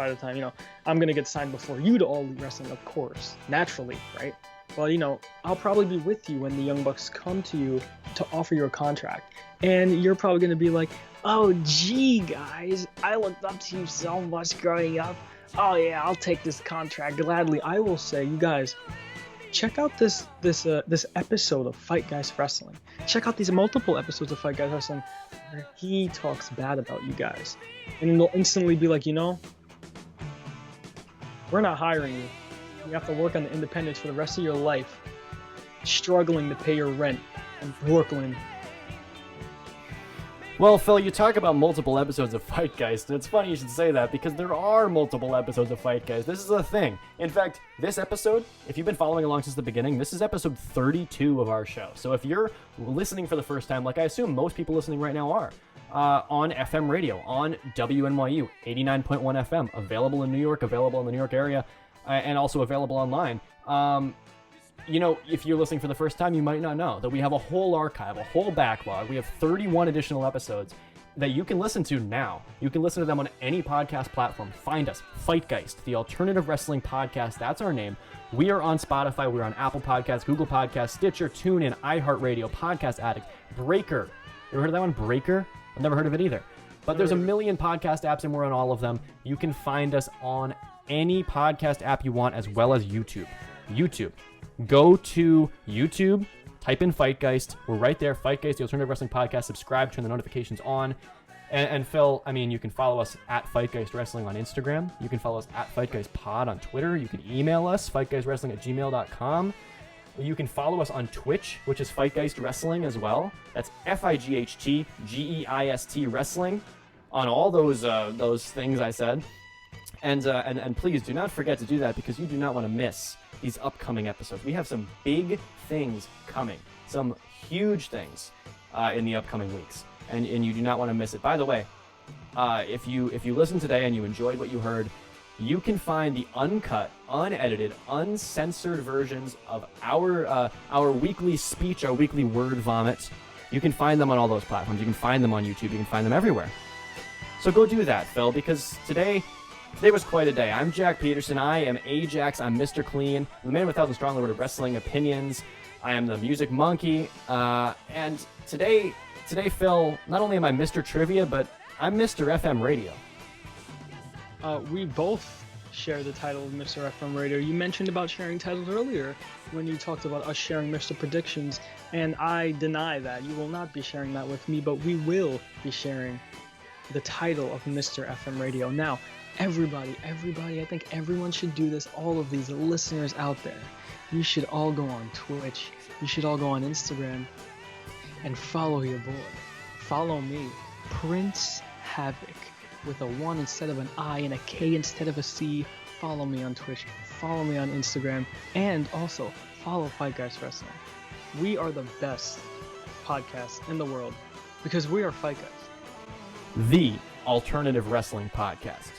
the time, you know, I'm going to get signed before you to All Elite Wrestling, of course, naturally, right? Well, you know, I'll probably be with you when the Young Bucks come to you to offer you a contract. And you're probably going to be like, oh, gee, guys, I looked up to you so much growing up. Oh, yeah, I'll take this contract gladly. I will say, you guys, check out this episode of FightGeist Wrestling. Check out these multiple episodes of FightGeist Wrestling where he talks bad about you guys. And it'll instantly be like, you know, we're not hiring you. You have to work on the independence for the rest of your life, struggling to pay your rent in Brooklyn. Well, Phil, you talk about multiple episodes of FightGeist, and it's funny you should say that because there are multiple episodes of FightGeist. This is a thing. In fact, this episode, if you've been following along since the beginning, this is episode 32 of our show. So if you're listening for the first time, like I assume most people listening right now are, on FM radio, on WNYU, 89.1 FM, available in New York, available in the New York area, and also available online. You know, if you're listening for the first time, you might not know that we have a whole archive, a whole backlog. We have 31 additional episodes that you can listen to now. You can listen to them on any podcast platform. Find us, FightGeist, the alternative wrestling podcast. That's our name. We are on Spotify. We're on Apple Podcasts, Google Podcasts, Stitcher, TuneIn, iHeartRadio, Podcast Addict, Breaker. You ever heard of that one? Breaker? I've never heard of it either. But there's a million podcast apps, and we're on all of them. You can find us on any podcast app you want, as well as YouTube. Go to YouTube, type in FightGeist. We're right there, FightGeist, the alternative wrestling podcast. Subscribe, turn the notifications on. And Phil, I mean, you can follow us at FightGeist Wrestling on Instagram. You can follow us at FightGeist Pod on Twitter. You can email us, fightgeistwrestling@gmail.com. You can follow us on Twitch, which is FightGeist Wrestling as well. That's FightGeist Wrestling on all those things I said. And please do not forget to do that because you do not want to miss these upcoming episodes. We have some big things coming, some huge things in the upcoming weeks, and you do not want to miss it. By the way, if you listened today and you enjoyed what you heard, you can find the uncut, unedited, uncensored versions of our weekly speech, our weekly word vomit. You can find them on all those platforms. You can find them on YouTube. You can find them everywhere. So go do that, Phil, because today was quite a day. I'm Jack Peterson. I am Ajax. I'm Mr. Clean, the man with 1,000 strong Lord of wrestling opinions. I am the Music Monkey. And today, Phil, not only am I Mr. Trivia, but I'm Mr. FM Radio. We both share the title of Mr. FM Radio. You mentioned about sharing titles earlier when you talked about us sharing Mr. Predictions, and I deny that. You will not be sharing that with me, but we will be sharing the title of Mr. FM Radio. Now, everybody, I think everyone should do this. All of these listeners out there, you should all go on Twitch. You should all go on Instagram and follow your boy. Follow me, Prince Havoc, with a 1 instead of an I and a K instead of a C. Follow me on Twitch. Follow me on Instagram. And also, follow FightGeist Wrestling. We are the best podcast in the world because we are FightGeist. The alternative wrestling podcast.